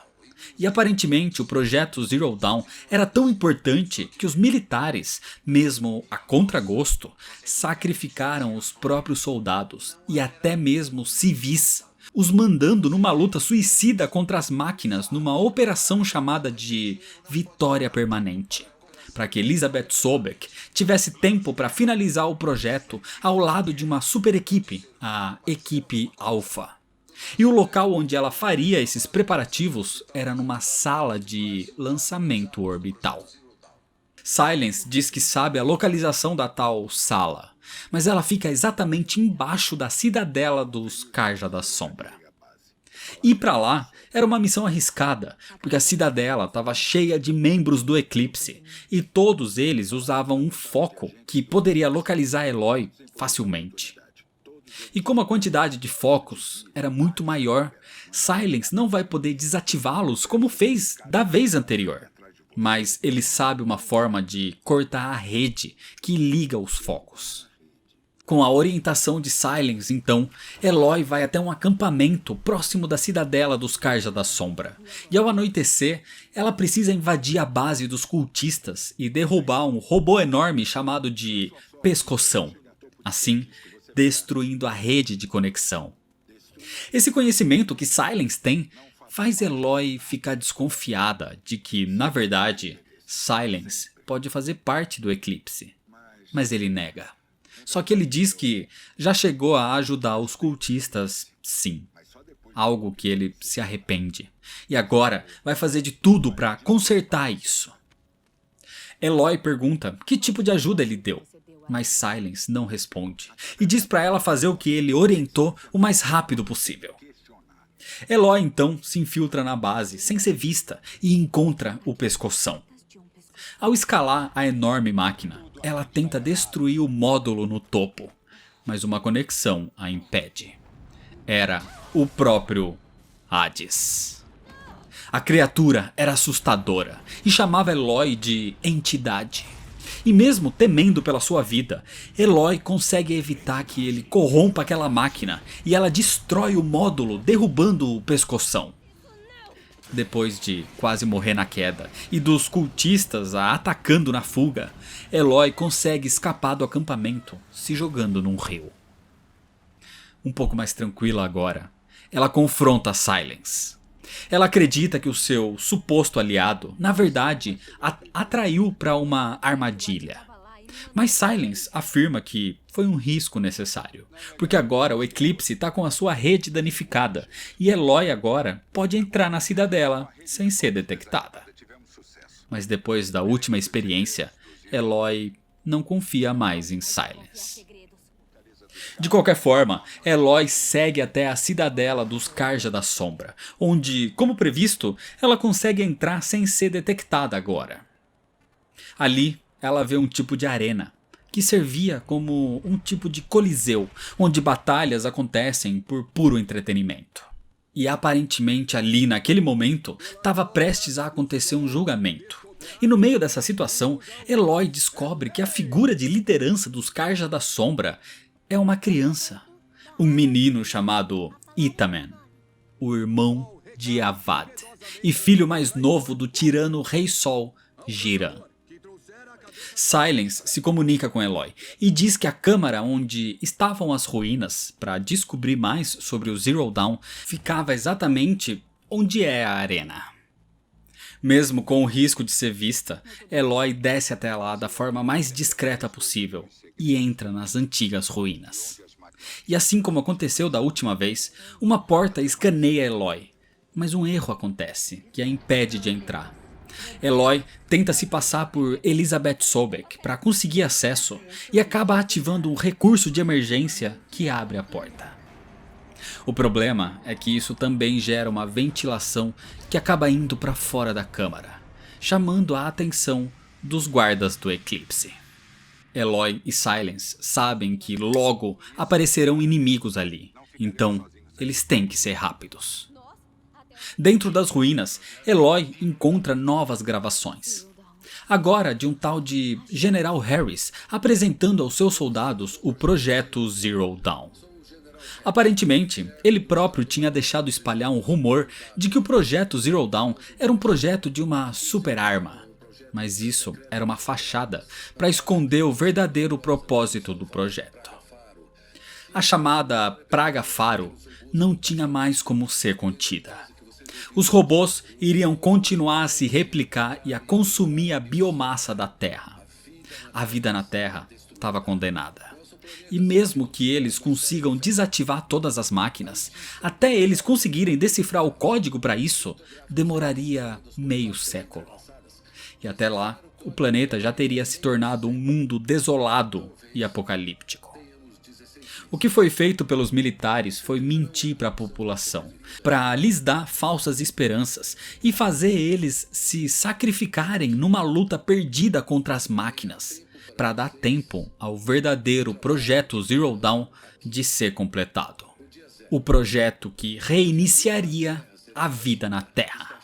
E aparentemente o projeto Zero Dawn era tão importante que os militares, mesmo a contragosto, sacrificaram os próprios soldados e até mesmo civis, os mandando numa luta suicida contra as máquinas numa operação chamada de Vitória Permanente, para que Elizabeth Sobeck tivesse tempo para finalizar o projeto ao lado de uma super equipe, a Equipe Alpha. E o local onde ela faria esses preparativos era numa sala de lançamento orbital. Silence diz que sabe a localização da tal sala, mas ela fica exatamente embaixo da cidadela dos Carja da Sombra. Ir para lá era uma missão arriscada, porque a cidadela estava cheia de membros do Eclipse, e todos eles usavam um foco que poderia localizar Eloy facilmente. E como a quantidade de focos era muito maior, Silence não vai poder desativá-los como fez da vez anterior. Mas ele sabe uma forma de cortar a rede que liga os focos. Com a orientação de Silence, então, Eloy vai até um acampamento próximo da cidadela dos Carja da Sombra. E ao anoitecer, ela precisa invadir a base dos cultistas e derrubar um robô enorme chamado de Pescoção. Assim, destruindo a rede de conexão. Esse conhecimento que Silence tem faz Eloy ficar desconfiada de que, na verdade, Silence pode fazer parte do eclipse. Mas ele nega. Só que ele diz que já chegou a ajudar os cultistas, sim. Algo que ele se arrepende. E agora vai fazer de tudo para consertar isso. Eloy pergunta que tipo de ajuda ele deu. Mas Silence não responde. E diz para ela fazer o que ele orientou o mais rápido possível. Eloy então se infiltra na base, sem ser vista, e encontra o pescoção. Ao escalar a enorme máquina, ela tenta destruir o módulo no topo, mas uma conexão a impede. Era o próprio Hades. A criatura era assustadora e chamava Eloy de entidade. E mesmo temendo pela sua vida, Eloy consegue evitar que ele corrompa aquela máquina e ela destrói o módulo, derrubando o pescoção. Depois de quase morrer na queda e dos cultistas a atacando na fuga, Eloy consegue escapar do acampamento, se jogando num rio. Um pouco mais tranquila agora, ela confronta Silence. Ela acredita que o seu suposto aliado, na verdade, atraiu para uma armadilha. Mas Silence afirma que foi um risco necessário, porque agora o Eclipse está com a sua rede danificada e Eloy agora pode entrar na cidadela sem ser detectada. Mas depois da última experiência, Eloy não confia mais em Silence. De qualquer forma, Eloy segue até a cidadela dos Carja da Sombra, onde, como previsto, ela consegue entrar sem ser detectada agora. Ali, ela vê um tipo de arena, que servia como um tipo de coliseu, onde batalhas acontecem por puro entretenimento. E aparentemente ali, naquele momento, estava prestes a acontecer um julgamento. E no meio dessa situação, Eloy descobre que a figura de liderança dos Carja da Sombra é uma criança, um menino chamado Itamen, o irmão de Avad e filho mais novo do tirano Rei Sol, Jiran. Silence se comunica com Eloy e diz que a câmara onde estavam as ruínas para descobrir mais sobre o Zero Dawn ficava exatamente onde é a arena. Mesmo com o risco de ser vista, Eloy desce até lá da forma mais discreta possível e entra nas antigas ruínas. E assim como aconteceu da última vez, uma porta escaneia Eloy, mas um erro acontece que a impede de entrar. Eloy tenta se passar por Elizabeth Sobek para conseguir acesso e acaba ativando um recurso de emergência que abre a porta. O problema é que isso também gera uma ventilação que acaba indo para fora da câmara, chamando a atenção dos guardas do Eclipse. Eloy e Silence sabem que logo aparecerão inimigos ali, então eles têm que ser rápidos. Dentro das ruínas, Eloy encontra novas gravações. Agora de um tal de General Harris apresentando aos seus soldados o projeto Zero Dawn. Aparentemente, ele próprio tinha deixado espalhar um rumor de que o projeto Zero Dawn era um projeto de uma super arma. Mas isso era uma fachada para esconder o verdadeiro propósito do projeto. A chamada Praga Faro não tinha mais como ser contida. Os robôs iriam continuar a se replicar e a consumir a biomassa da Terra. A vida na Terra estava condenada. E mesmo que eles consigam desativar todas as máquinas, até eles conseguirem decifrar o código para isso, demoraria meio século. E até lá, o planeta já teria se tornado um mundo desolado e apocalíptico. O que foi feito pelos militares foi mentir para a população, para lhes dar falsas esperanças e fazer eles se sacrificarem numa luta perdida contra as máquinas, para dar tempo ao verdadeiro projeto Zero Dawn de ser completado. O projeto que reiniciaria a vida na Terra.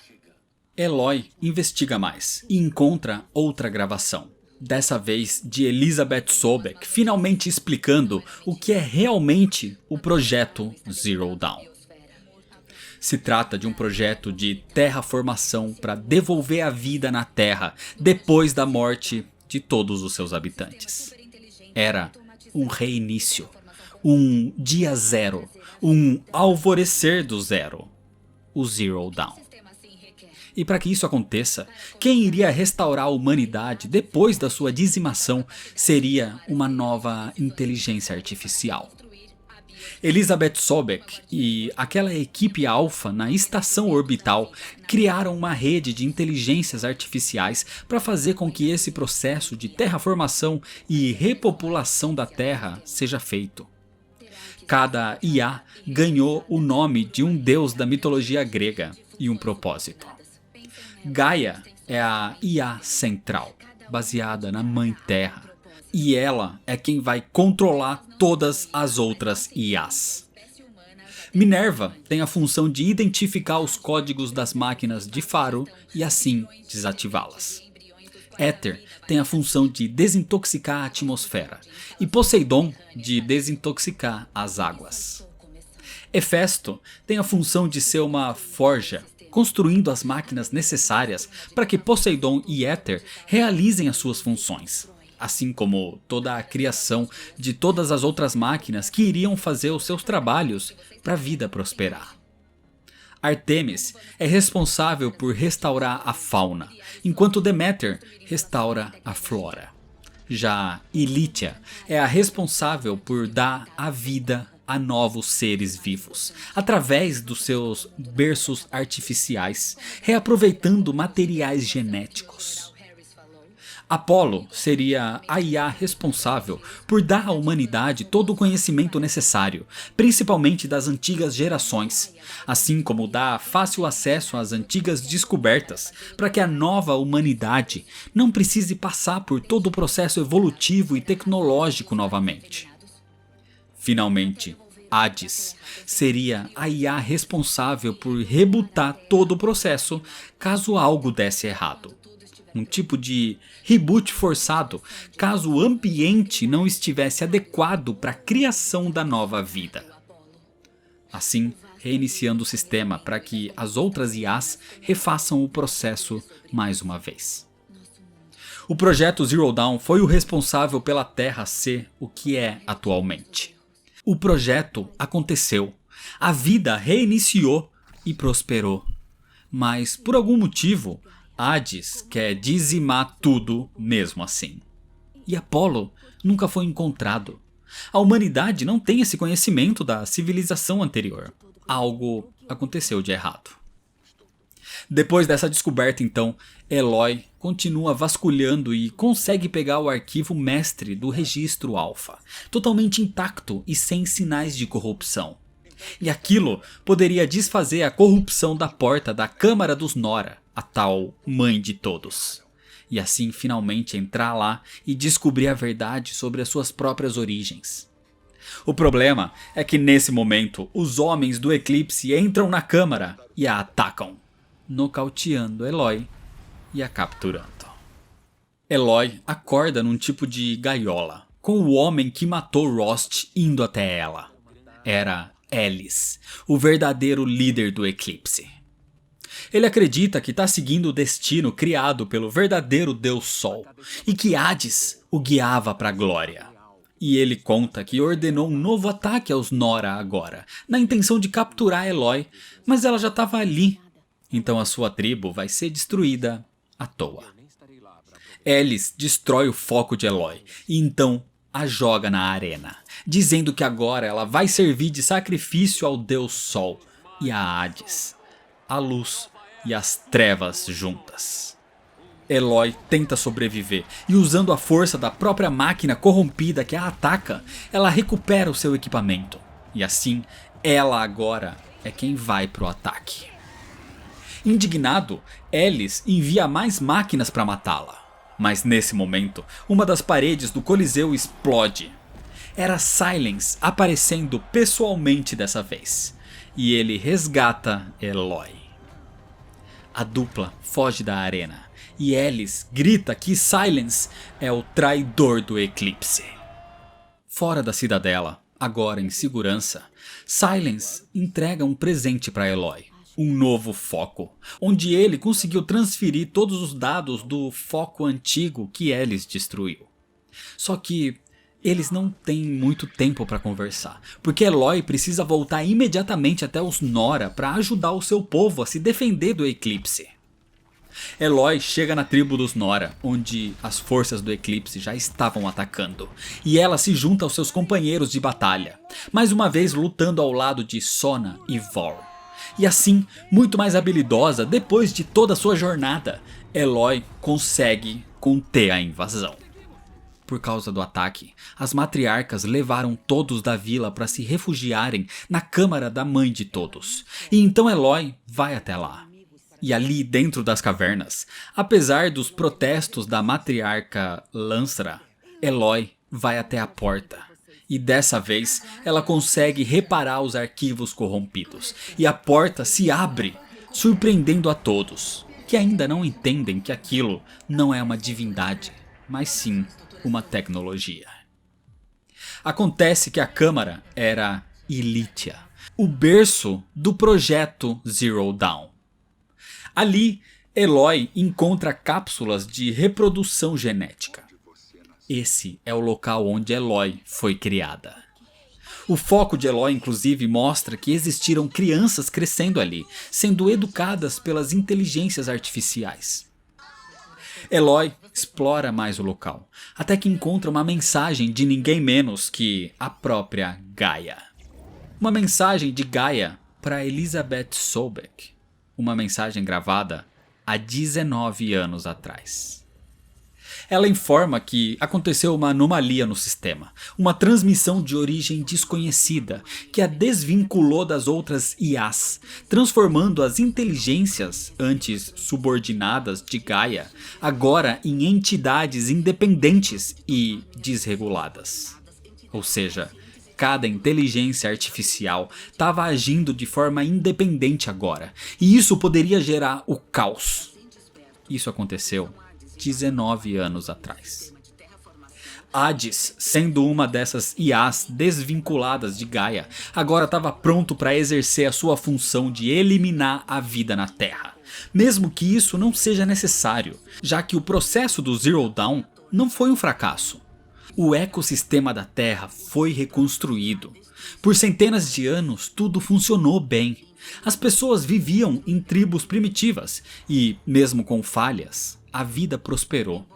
Eloy investiga mais e encontra outra gravação. Dessa vez de Elizabeth Sobek finalmente explicando o que é realmente o projeto Zero Dawn. Se trata de um projeto de terraformação para devolver a vida na Terra depois da morte de todos os seus habitantes. Era um reinício, um dia zero, um alvorecer do zero, o Zero Dawn. E para que isso aconteça, quem iria restaurar a humanidade depois da sua dizimação seria uma nova inteligência artificial. Elizabeth Sobeck e aquela equipe alfa na estação orbital criaram uma rede de inteligências artificiais para fazer com que esse processo de terraformação e repopulação da Terra seja feito. Cada IA ganhou o nome de um deus da mitologia grega e um propósito. Gaia é a IA central, baseada na Mãe Terra. E ela é quem vai controlar todas as outras IAs. Minerva tem a função de identificar os códigos das máquinas de faro e assim desativá-las. Éter tem a função de desintoxicar a atmosfera e Poseidon de desintoxicar as águas. Hefesto tem a função de ser uma forja, construindo as máquinas necessárias para que Poseidon e Éter realizem as suas funções. Assim como toda a criação de todas as outras máquinas que iriam fazer os seus trabalhos para a vida prosperar. Artemis é responsável por restaurar a fauna, enquanto Deméter restaura a flora. Já Ilítia é a responsável por dar a vida a novos seres vivos, através dos seus berços artificiais, reaproveitando materiais genéticos. Apolo seria a IA responsável por dar à humanidade todo o conhecimento necessário, principalmente das antigas gerações, assim como dar fácil acesso às antigas descobertas, para que a nova humanidade não precise passar por todo o processo evolutivo e tecnológico novamente. Finalmente, Hades seria a IA responsável por rebutar todo o processo caso algo desse errado. Um tipo de reboot forçado, caso o ambiente não estivesse adequado para a criação da nova vida. Assim, reiniciando o sistema para que as outras IAs refaçam o processo mais uma vez. O projeto Zero Dawn foi o responsável pela Terra ser o que é atualmente. O projeto aconteceu, a vida reiniciou e prosperou. Mas por algum motivo, Hades quer dizimar tudo mesmo assim. E Apolo nunca foi encontrado. A humanidade não tem esse conhecimento da civilização anterior. Algo aconteceu de errado. Depois dessa descoberta então, Eloy continua vasculhando e consegue pegar o arquivo mestre do registro alfa, totalmente intacto e sem sinais de corrupção. E aquilo poderia desfazer a corrupção da porta da Câmara dos Nora, a tal mãe de todos. E assim finalmente entrar lá e descobrir a verdade sobre as suas próprias origens. O problema é que nesse momento os homens do Eclipse entram na Câmara e a atacam, nocauteando Eloy e a capturando. Eloy acorda num tipo de gaiola, com o homem que matou Rost indo até ela. Era Elis, o verdadeiro líder do Eclipse. Ele acredita que está seguindo o destino criado pelo verdadeiro Deus Sol e que Hades o guiava para a glória. E ele conta que ordenou um novo ataque aos Nora agora, na intenção de capturar Eloy, mas ela já estava ali. Então a sua tribo vai ser destruída à toa. Elis destrói o foco de Eloy e então a joga na arena, dizendo que agora ela vai servir de sacrifício ao Deus Sol e a Hades, a luz e as trevas juntas. Eloy tenta sobreviver e usando a força da própria máquina corrompida que a ataca, ela recupera o seu equipamento. E assim, ela agora é quem vai pro ataque. Indignado, Elis envia mais máquinas para matá-la. Mas nesse momento, uma das paredes do Coliseu explode. Era Silence aparecendo pessoalmente dessa vez. E ele resgata Eloy. A dupla foge da arena. E Elis grita que Silence é o traidor do Eclipse. Fora da cidadela, agora em segurança, Silence entrega um presente para Eloy. Um novo foco, onde ele conseguiu transferir todos os dados do foco antigo que Elis destruiu. Só que Eles não têm muito tempo para conversar, porque Eloy precisa voltar imediatamente até os Nora para ajudar o seu povo a se defender do eclipse. Eloy chega na tribo dos Nora, onde as forças do eclipse já estavam atacando, e ela se junta aos seus companheiros de batalha, mais uma vez lutando ao lado de Sona e Vor. E assim, muito mais habilidosa depois de toda a sua jornada, Eloy consegue conter a invasão. Por causa do ataque, as matriarcas levaram todos da vila para se refugiarem na câmara da mãe de todos, e então Eloy vai até lá. E ali dentro das cavernas, apesar dos protestos da matriarca Lansra, Eloy vai até a porta. E dessa vez ela consegue reparar os arquivos corrompidos. E a porta se abre, surpreendendo a todos, que ainda não entendem que aquilo não é uma divindade, mas sim uma tecnologia. Acontece que a câmara era Ilithia, o berço do projeto Zero Dawn. Ali, Eloy encontra cápsulas de reprodução genética. Esse é o local onde Eloy foi criada. O foco de Eloy inclusive mostra que existiram crianças crescendo ali, sendo educadas pelas inteligências artificiais. Eloy explora mais o local, até que encontra uma mensagem de ninguém menos que a própria Gaia. Uma mensagem de Gaia para Elizabeth Sobeck. Uma mensagem gravada há 19 anos atrás. Ela informa que aconteceu uma anomalia no sistema, uma transmissão de origem desconhecida que a desvinculou das outras IAs, transformando as inteligências antes subordinadas de Gaia agora em entidades independentes e desreguladas. Ou seja, cada inteligência artificial estava agindo de forma independente agora, e isso poderia gerar o caos. Isso aconteceu 19 anos atrás. Hades, sendo uma dessas IAs desvinculadas de Gaia, agora estava pronto para exercer a sua função de eliminar a vida na Terra, mesmo que isso não seja necessário, já que o processo do Zero Dawn não foi um fracasso. O ecossistema da Terra foi reconstruído. Por centenas de anos tudo funcionou bem. As pessoas viviam em tribos primitivas e, mesmo com falhas, a vida prosperou.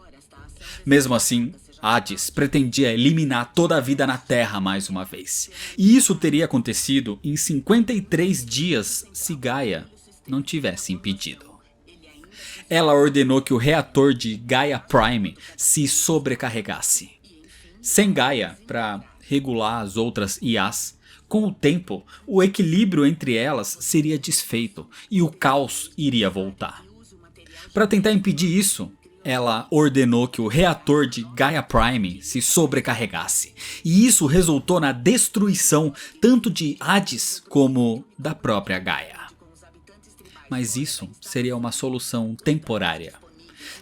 Mesmo assim, Hades pretendia eliminar toda a vida na Terra mais uma vez. E isso teria acontecido em 53 dias se Gaia não tivesse impedido. Ela ordenou que o reator de Gaia Prime se sobrecarregasse. Sem Gaia para regular as outras IAs, com o tempo, o equilíbrio entre elas seria desfeito e o caos iria voltar. Para tentar impedir isso, ela ordenou que o reator de Gaia Prime se sobrecarregasse, e isso resultou na destruição tanto de Hades como da própria Gaia. Mas isso seria uma solução temporária.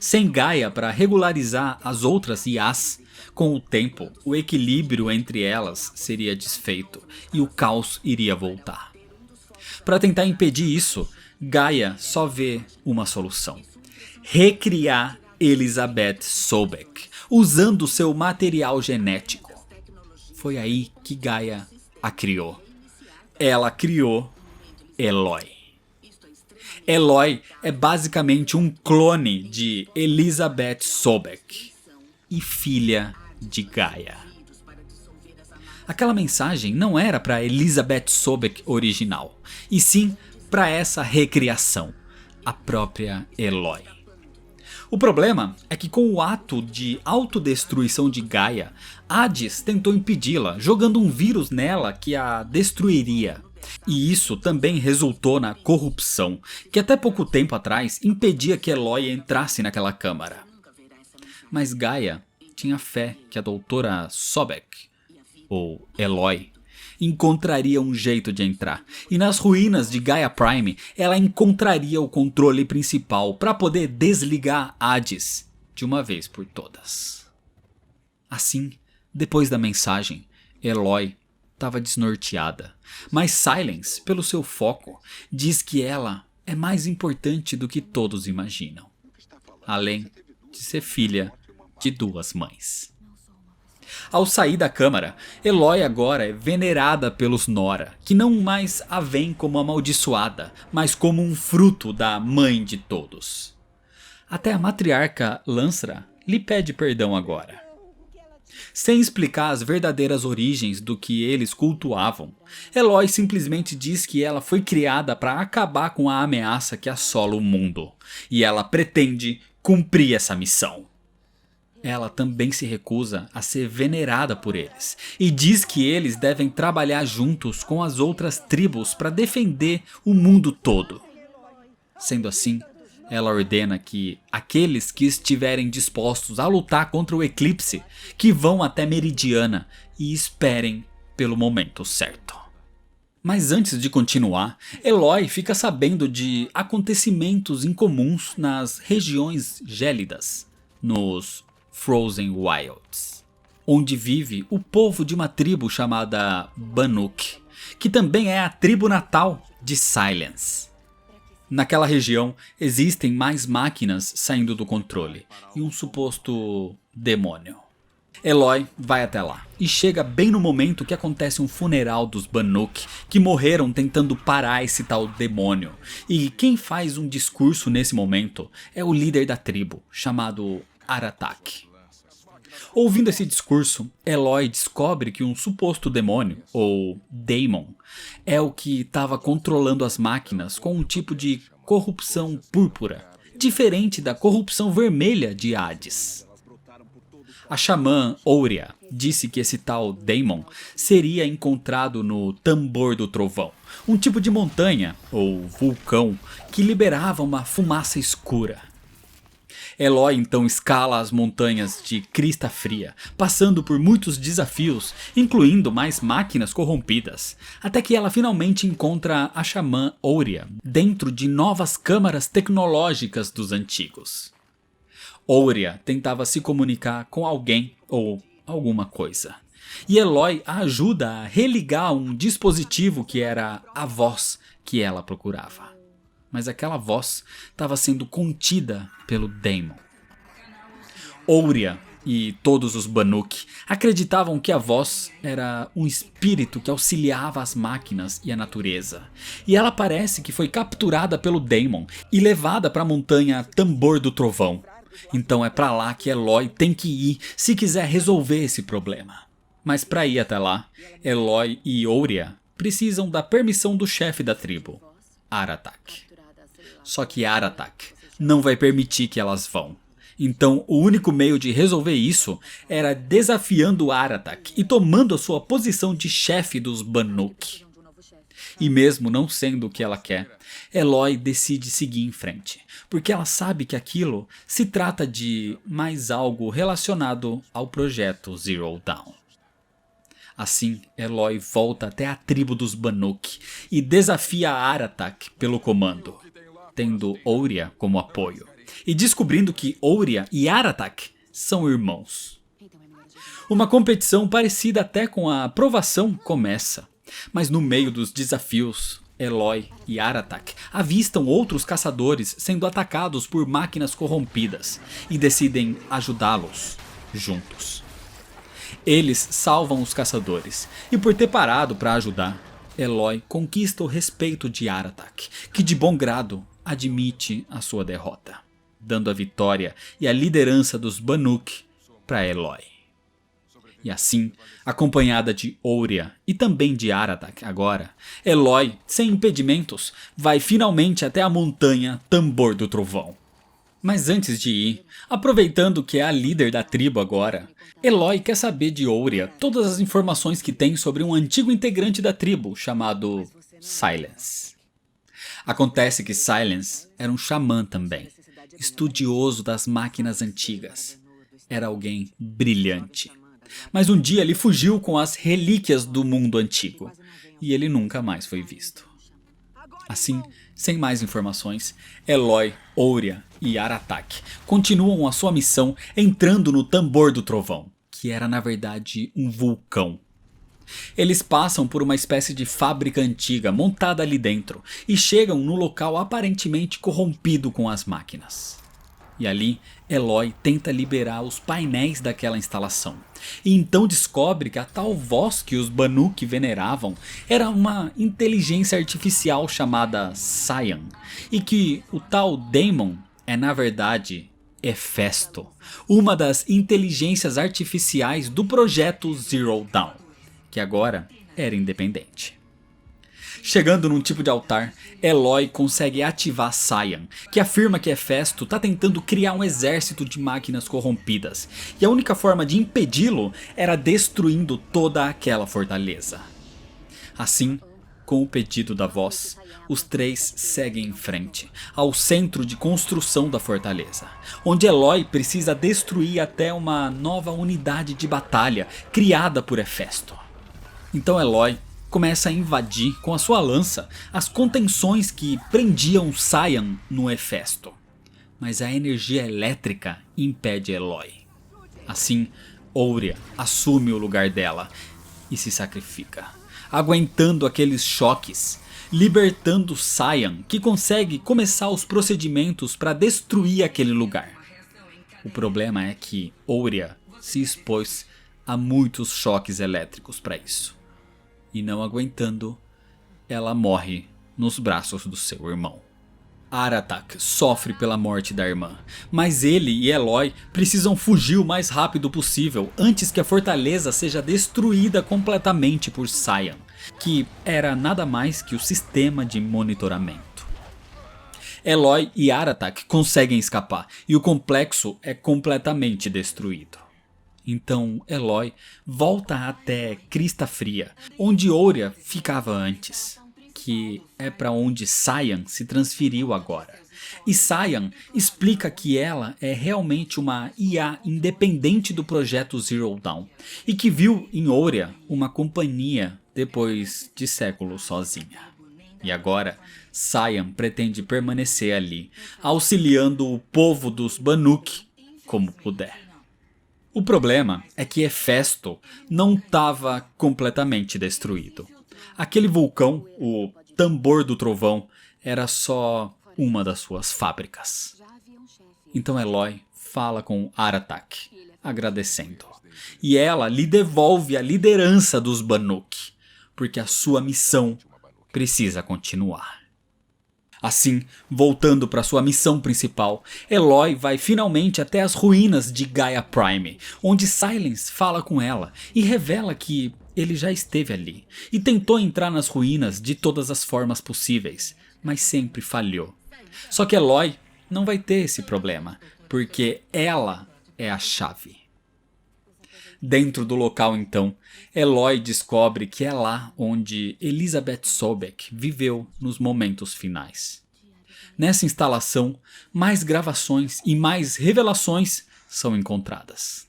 Sem Gaia para regularizar as outras IAs, com o tempo, o equilíbrio entre elas seria desfeito e o caos iria voltar. Para tentar impedir isso, Gaia só vê uma solução: recriar Elizabeth Sobeck, usando seu material genético. Foi aí que Gaia a criou. Ela criou Eloy. Eloy é basicamente um clone de Elizabeth Sobeck e filha de Gaia. Aquela mensagem não era para Elizabeth Sobeck original, e sim para essa recriação, a própria Eloy. O problema é que com o ato de autodestruição de Gaia, Hades tentou impedi-la, jogando um vírus nela que a destruiria. E isso também resultou na corrupção, que até pouco tempo atrás impedia que Eloy entrasse naquela câmara. Mas Gaia tinha fé que a doutora Sobeck, ou Eloy, encontraria um jeito de entrar. E nas ruínas de Gaia Prime, ela encontraria o controle principal para poder desligar Hades de uma vez por todas. Assim, depois da mensagem, Eloy estava desnorteada. Mas Silence, pelo seu foco, diz que ela é mais importante do que todos imaginam. Além de ser filha de duas mães. Ao sair da câmara, Eloy agora é venerada pelos Nora, que não mais a veem como amaldiçoada, mas como um fruto da mãe de todos. Até a matriarca Lansra lhe pede perdão agora. Sem explicar as verdadeiras origens do que eles cultuavam, Eloy simplesmente diz que ela foi criada para acabar com a ameaça que assola o mundo, e ela pretende cumprir essa missão. Ela também se recusa a ser venerada por eles, e diz que eles devem trabalhar juntos com as outras tribos para defender o mundo todo. Sendo assim, ela ordena que aqueles que estiverem dispostos a lutar contra o eclipse, que vão até Meridiana e esperem pelo momento certo. Mas antes de continuar, Eloy fica sabendo de acontecimentos incomuns nas regiões gélidas, nos Frozen Wilds, onde vive o povo de uma tribo chamada Banuk, que também é a tribo natal de Silence. Naquela região existem mais máquinas saindo do controle e um suposto demônio. Eloy vai até lá e chega bem no momento que acontece um funeral dos Banuk que morreram tentando parar esse tal demônio. E quem faz um discurso nesse momento é o líder da tribo, chamado Aratak. Ouvindo esse discurso, Eloy descobre que um suposto demônio, ou Daemon, é o que estava controlando as máquinas com um tipo de corrupção púrpura, diferente da corrupção vermelha de Hades. A xamã Ouria disse que esse tal Daemon seria encontrado no Tambor do Trovão, um tipo de montanha, ou vulcão, que liberava uma fumaça escura. Eloy então escala as montanhas de Crista Fria, passando por muitos desafios, incluindo mais máquinas corrompidas, até que ela finalmente encontra a xamã Ouria dentro de novas câmaras tecnológicas dos antigos. Ouria tentava se comunicar com alguém ou alguma coisa, e Eloy a ajuda a religar um dispositivo que era a voz que ela procurava. Mas aquela voz estava sendo contida pelo Daemon. Ouria e todos os Banuk acreditavam que a voz era um espírito que auxiliava as máquinas e a natureza. E ela parece que foi capturada pelo Daemon e levada para a montanha Tambor do Trovão. Então é para lá que Eloy tem que ir se quiser resolver esse problema. Mas para ir até lá, Eloy e Ouria precisam da permissão do chefe da tribo, Aratak. Só que Aratak não vai permitir que elas vão. Então o único meio de resolver isso era desafiando Aratak e tomando a sua posição de chefe dos Banuk. E mesmo não sendo o que ela quer, Eloy decide seguir em frente, porque ela sabe que aquilo se trata de mais algo relacionado ao projeto Zero Dawn. Assim, Eloy volta até a tribo dos Banuk e desafia Aratak pelo comando, tendo Ouria como apoio, e descobrindo que Ouria e Aratak são irmãos. Uma competição parecida até com a aprovação começa, mas no meio dos desafios, Eloy e Aratak avistam outros caçadores sendo atacados por máquinas corrompidas e decidem ajudá-los juntos. Eles salvam os caçadores, e por ter parado para ajudar, Eloy conquista o respeito de Aratak, que de bom grado admite a sua derrota, dando a vitória e a liderança dos Banuk para Eloy. E assim, acompanhada de Ouria e também de Aratak agora, Eloy, sem impedimentos, vai finalmente até a montanha Tambor do Trovão. Mas antes de ir, aproveitando que é a líder da tribo agora, Eloy quer saber de Ouria todas as informações que tem sobre um antigo integrante da tribo chamado Silence. Acontece que Silence era um xamã também, estudioso das máquinas antigas. Era alguém brilhante. Mas um dia ele fugiu com as relíquias do mundo antigo, e ele nunca mais foi visto. Assim, sem mais informações, Eloy, Ouria e Aratak continuam a sua missão entrando no Tambor do Trovão, que era na verdade um vulcão. Eles passam por uma espécie de fábrica antiga montada ali dentro e chegam no local aparentemente corrompido com as máquinas. E ali, Eloy tenta liberar os painéis daquela instalação. E então descobre que a tal voz que os Banuk veneravam era uma inteligência artificial chamada Cyan. E que o tal Daemon é na verdade Hefesto, uma das inteligências artificiais do projeto Zero Dawn, que agora era independente. Chegando num tipo de altar, Eloy consegue ativar Cyan, que afirma que Hefesto está tentando criar um exército de máquinas corrompidas, e a única forma de impedi-lo era destruindo toda aquela fortaleza. Assim, com o pedido da voz, os três seguem em frente, ao centro de construção da fortaleza, onde Eloy precisa destruir até uma nova unidade de batalha criada por Hefesto. Então Eloy começa a invadir com a sua lança as contenções que prendiam Cyan no Hefesto. Mas a energia elétrica impede Eloy. Assim, Ourea assume o lugar dela e se sacrifica, aguentando aqueles choques, libertando Cyan, que consegue começar os procedimentos para destruir aquele lugar. O problema é que Ourea se expôs a muitos choques elétricos para isso. E não aguentando, ela morre nos braços do seu irmão. Aratak sofre pela morte da irmã, mas ele e Eloy precisam fugir o mais rápido possível antes que a fortaleza seja destruída completamente por Cyan, que era nada mais que o sistema de monitoramento. Eloy e Aratak conseguem escapar e o complexo é completamente destruído. Então Eloy volta até Crista Fria, onde Ourea ficava antes, que é para onde Cyan se transferiu agora. E Cyan explica que ela é realmente uma IA independente do projeto Zero Dawn, e que viu em Ourea uma companhia depois de séculos sozinha. E agora Cyan pretende permanecer ali, auxiliando o povo dos Banuk como puder. O problema é que Hefesto não estava completamente destruído. Aquele vulcão, o Tambor do Trovão, era só uma das suas fábricas. Então Eloy fala com Aratak, agradecendo. E ela lhe devolve a liderança dos Banuk, porque a sua missão precisa continuar. Assim, voltando para sua missão principal, Eloy vai finalmente até as ruínas de Gaia Prime, onde Silence fala com ela e revela que ele já esteve ali e tentou entrar nas ruínas de todas as formas possíveis, mas sempre falhou. Só que Eloy não vai ter esse problema, porque ela é a chave. Dentro do local então, Eloy descobre que é lá onde Elizabeth Sobek viveu nos momentos finais. Nessa instalação, mais gravações e mais revelações são encontradas.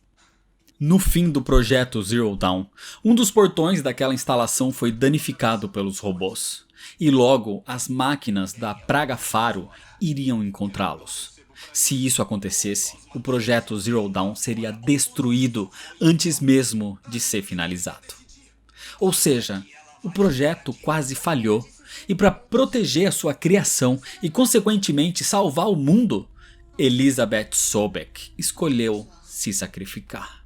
No fim do projeto Zero Dawn, um dos portões daquela instalação foi danificado pelos robôs, e logo as máquinas da Praga Faro iriam encontrá-los. Se isso acontecesse, o projeto Zero Dawn seria destruído antes mesmo de ser finalizado. Ou seja, o projeto quase falhou, e para proteger a sua criação e consequentemente salvar o mundo, Elizabeth Sobek escolheu se sacrificar.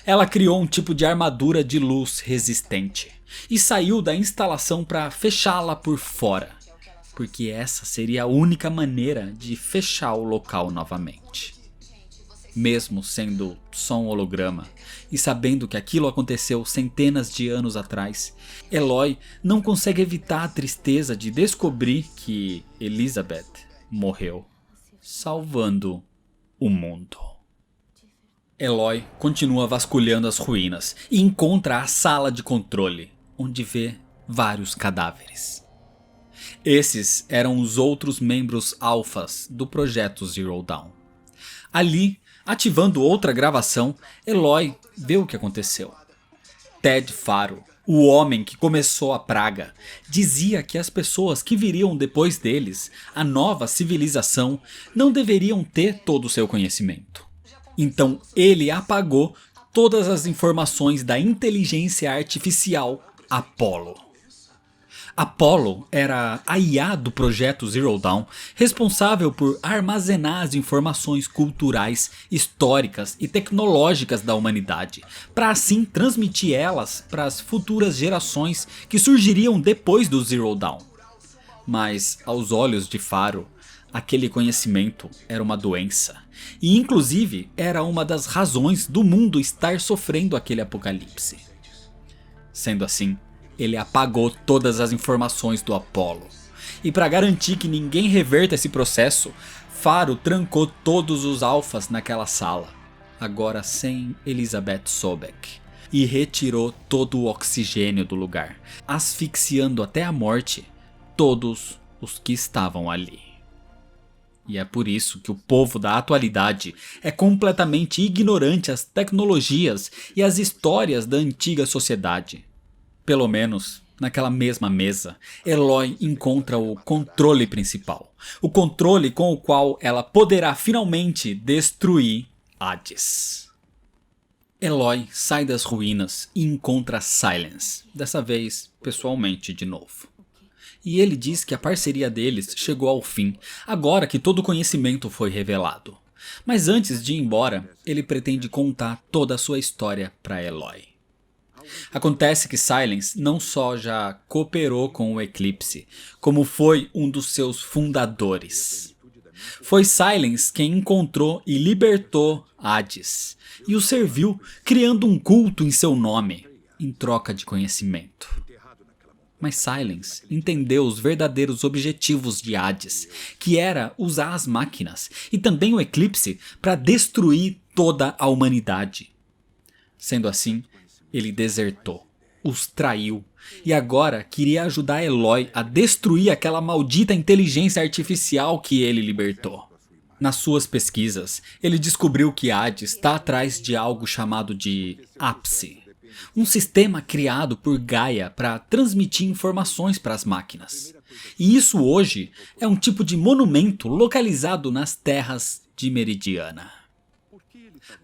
Ela criou um tipo de armadura de luz resistente e saiu da instalação para fechá-la por fora, porque essa seria a única maneira de fechar o local novamente. Mesmo sendo só um holograma e sabendo que aquilo aconteceu centenas de anos atrás, Eloy não consegue evitar a tristeza de descobrir que Elizabeth morreu, salvando o mundo. Eloy continua vasculhando as ruínas e encontra a sala de controle, onde vê vários cadáveres. Esses eram os outros membros alfas do projeto Zero Dawn. Ali, ativando outra gravação, Eloy vê o que aconteceu. Ted Faro, o homem que começou a praga, dizia que as pessoas que viriam depois deles, a nova civilização, não deveriam ter todo o seu conhecimento. Então ele apagou todas as informações da inteligência artificial Apollo. Apollo era a IA do projeto Zero Dawn, responsável por armazenar as informações culturais, históricas e tecnológicas da humanidade, para assim transmitir elas para as futuras gerações que surgiriam depois do Zero Dawn. Mas, aos olhos de Faro, aquele conhecimento era uma doença, e inclusive era uma das razões do mundo estar sofrendo aquele apocalipse. Sendo assim, ele apagou todas as informações do Apollo. E para garantir que ninguém reverta esse processo, Faro trancou todos os alfas naquela sala, agora sem Elizabeth Sobek, e retirou todo o oxigênio do lugar, asfixiando até a morte todos os que estavam ali. E é por isso que o povo da atualidade é completamente ignorante às tecnologias e às histórias da antiga sociedade. Pelo menos, naquela mesma mesa, Eloy encontra o controle principal. O controle com o qual ela poderá finalmente destruir Hades. Eloy sai das ruínas e encontra Silence, dessa vez pessoalmente de novo. E ele diz que a parceria deles chegou ao fim, agora que todo o conhecimento foi revelado. Mas antes de ir embora, ele pretende contar toda a sua história para Eloy. Acontece que Silence não só já cooperou com o Eclipse, como foi um dos seus fundadores. Foi Silence quem encontrou e libertou Hades, e o serviu criando um culto em seu nome, em troca de conhecimento. Mas Silence entendeu os verdadeiros objetivos de Hades, que era usar as máquinas e também o Eclipse para destruir toda a humanidade. Sendo assim, ele desertou, os traiu e agora queria ajudar Eloy a destruir aquela maldita inteligência artificial que ele libertou. Nas suas pesquisas, ele descobriu que Hades está atrás de algo chamado de Apse, um sistema criado por Gaia para transmitir informações para as máquinas. E isso hoje é um tipo de monumento localizado nas terras de Meridiana.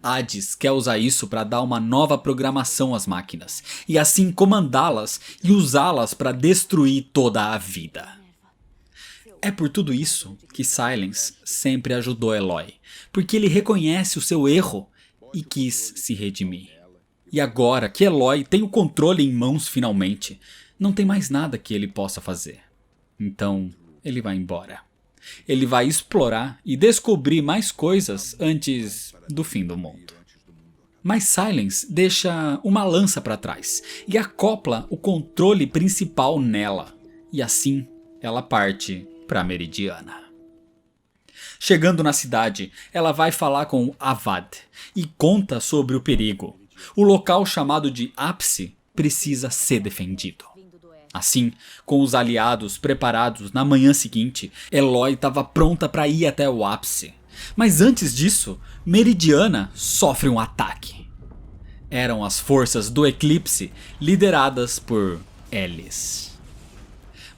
Hades quer usar isso para dar uma nova programação às máquinas, e assim comandá-las e usá-las para destruir toda a vida. É por tudo isso que Silence sempre ajudou Eloy, porque ele reconhece o seu erro e quis se redimir. E agora que Eloy tem o controle em mãos finalmente, não tem mais nada que ele possa fazer. Então ele vai embora. Ele vai explorar e descobrir mais coisas antes do fim do mundo. Mas Silence deixa uma lança para trás e acopla o controle principal nela. E assim ela parte para Meridiana. Chegando na cidade, ela vai falar com Avad e conta sobre o perigo. O local chamado de Apse precisa ser defendido. Assim, com os aliados preparados na manhã seguinte, Eloy estava pronta para ir até o ápice. Mas antes disso, Meridiana sofre um ataque. Eram as forças do Eclipse lideradas por Elis.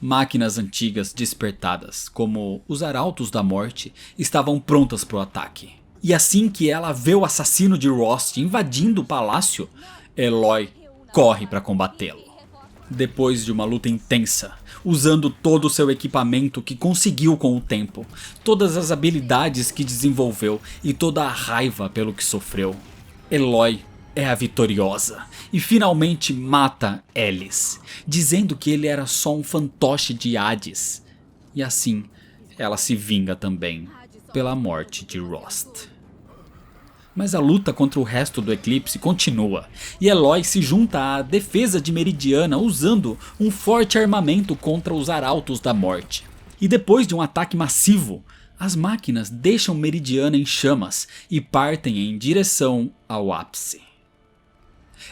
Máquinas antigas despertadas, como os Arautos da Morte, estavam prontas para o ataque. E assim que ela vê o assassino de Rost invadindo o palácio, Eloy corre para combatê-lo. Depois de uma luta intensa, usando todo o seu equipamento que conseguiu com o tempo, todas as habilidades que desenvolveu e toda a raiva pelo que sofreu, Eloy é a vitoriosa e finalmente mata Elis, dizendo que ele era só um fantoche de Hades. E assim, ela se vinga também pela morte de Rost. Mas a luta contra o resto do Eclipse continua, e Eloy se junta à defesa de Meridiana usando um forte armamento contra os Arautos da Morte. E depois de um ataque massivo, as máquinas deixam Meridiana em chamas e partem em direção ao ápice.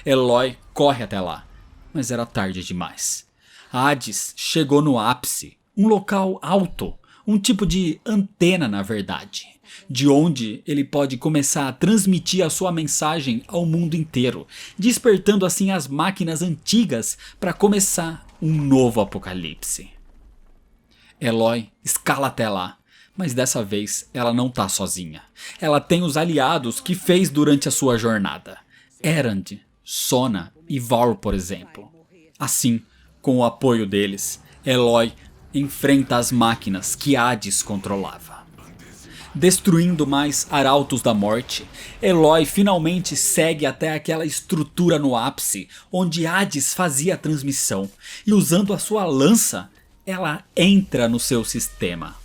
Eloy corre até lá, mas era tarde demais. Hades chegou no ápice, um local alto, um tipo de antena na verdade, de onde ele pode começar a transmitir a sua mensagem ao mundo inteiro, despertando assim as máquinas antigas para começar um novo apocalipse. Eloy escala até lá, mas dessa vez ela não tá sozinha. Ela tem os aliados que fez durante a sua jornada. Erend, Sona e Varl, por exemplo. Assim, com o apoio deles, Eloy enfrenta as máquinas que Hades controlava. Destruindo mais Arautos da Morte, Eloy finalmente segue até aquela estrutura no ápice onde Hades fazia a transmissão, e usando a sua lança, ela entra no seu sistema,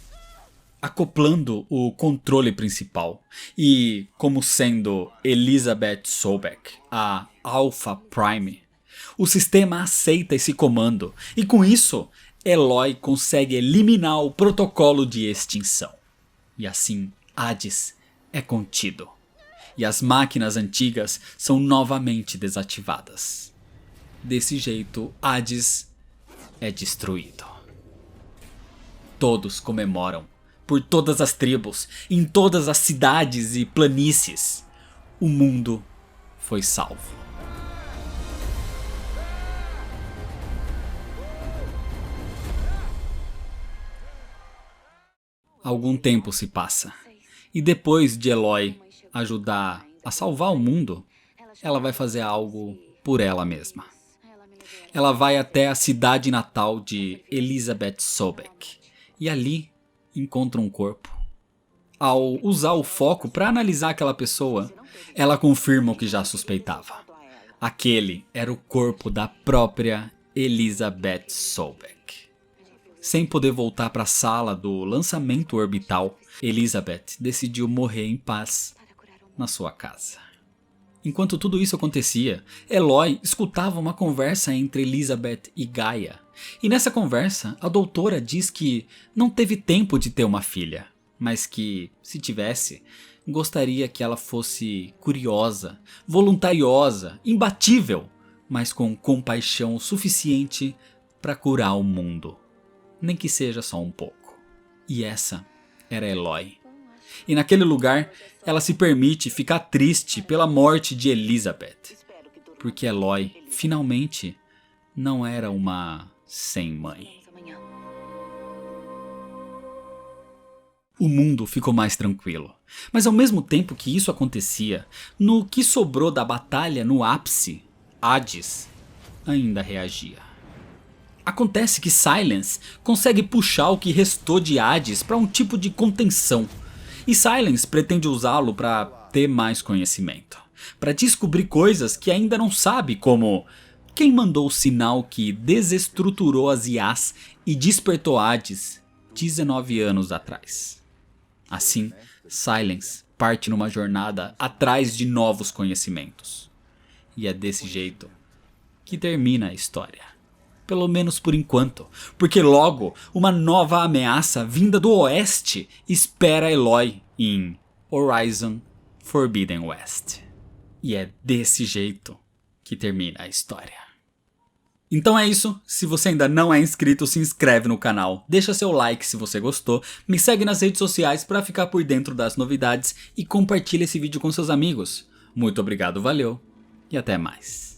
acoplando o controle principal. E como sendo Elizabeth Sobeck a Alpha Prime, o sistema aceita esse comando, e com isso Eloy consegue eliminar o protocolo de extinção. E assim Hades é contido, e as máquinas antigas são novamente desativadas. Desse jeito Hades é destruído. Todos comemoram, por todas as tribos, em todas as cidades e planícies. O mundo foi salvo. Algum tempo se passa, e depois de Eloy ajudar a salvar o mundo, ela vai fazer algo por ela mesma. Ela vai até a cidade natal de Elizabeth Sobeck, e ali encontra um corpo. Ao usar o foco para analisar aquela pessoa, ela confirma o que já suspeitava. Aquele era o corpo da própria Elizabeth Sobeck. Sem poder voltar para a sala do lançamento orbital, Elizabeth decidiu morrer em paz na sua casa. Enquanto tudo isso acontecia, Eloy escutava uma conversa entre Elizabeth e Gaia. E nessa conversa, a doutora diz que não teve tempo de ter uma filha, mas que, se tivesse, gostaria que ela fosse curiosa, voluntariosa, imbatível, mas com compaixão o suficiente para curar o mundo. Nem que seja só um pouco. E essa era Eloy. E naquele lugar, ela se permite ficar triste pela morte de Elizabeth. Porque Eloy, finalmente, não era uma sem-mãe. O mundo ficou mais tranquilo. Mas ao mesmo tempo que isso acontecia, no que sobrou da batalha no ápice, Hades ainda reagia. Acontece que Silence consegue puxar o que restou de Hades para um tipo de contenção. E Silence pretende usá-lo para ter mais conhecimento. Para descobrir coisas que ainda não sabe, como quem mandou o sinal que desestruturou as IAs e despertou Hades 19 anos atrás. Assim, Silence parte numa jornada atrás de novos conhecimentos. E é desse jeito que termina a história. Pelo menos por enquanto, porque logo uma nova ameaça vinda do oeste espera Eloy em Horizon Forbidden West. E é desse jeito que termina a história. Então é isso, se você ainda não é inscrito, se inscreve no canal, deixa seu like se você gostou, me segue nas redes sociais para ficar por dentro das novidades e compartilha esse vídeo com seus amigos. Muito obrigado, valeu e até mais.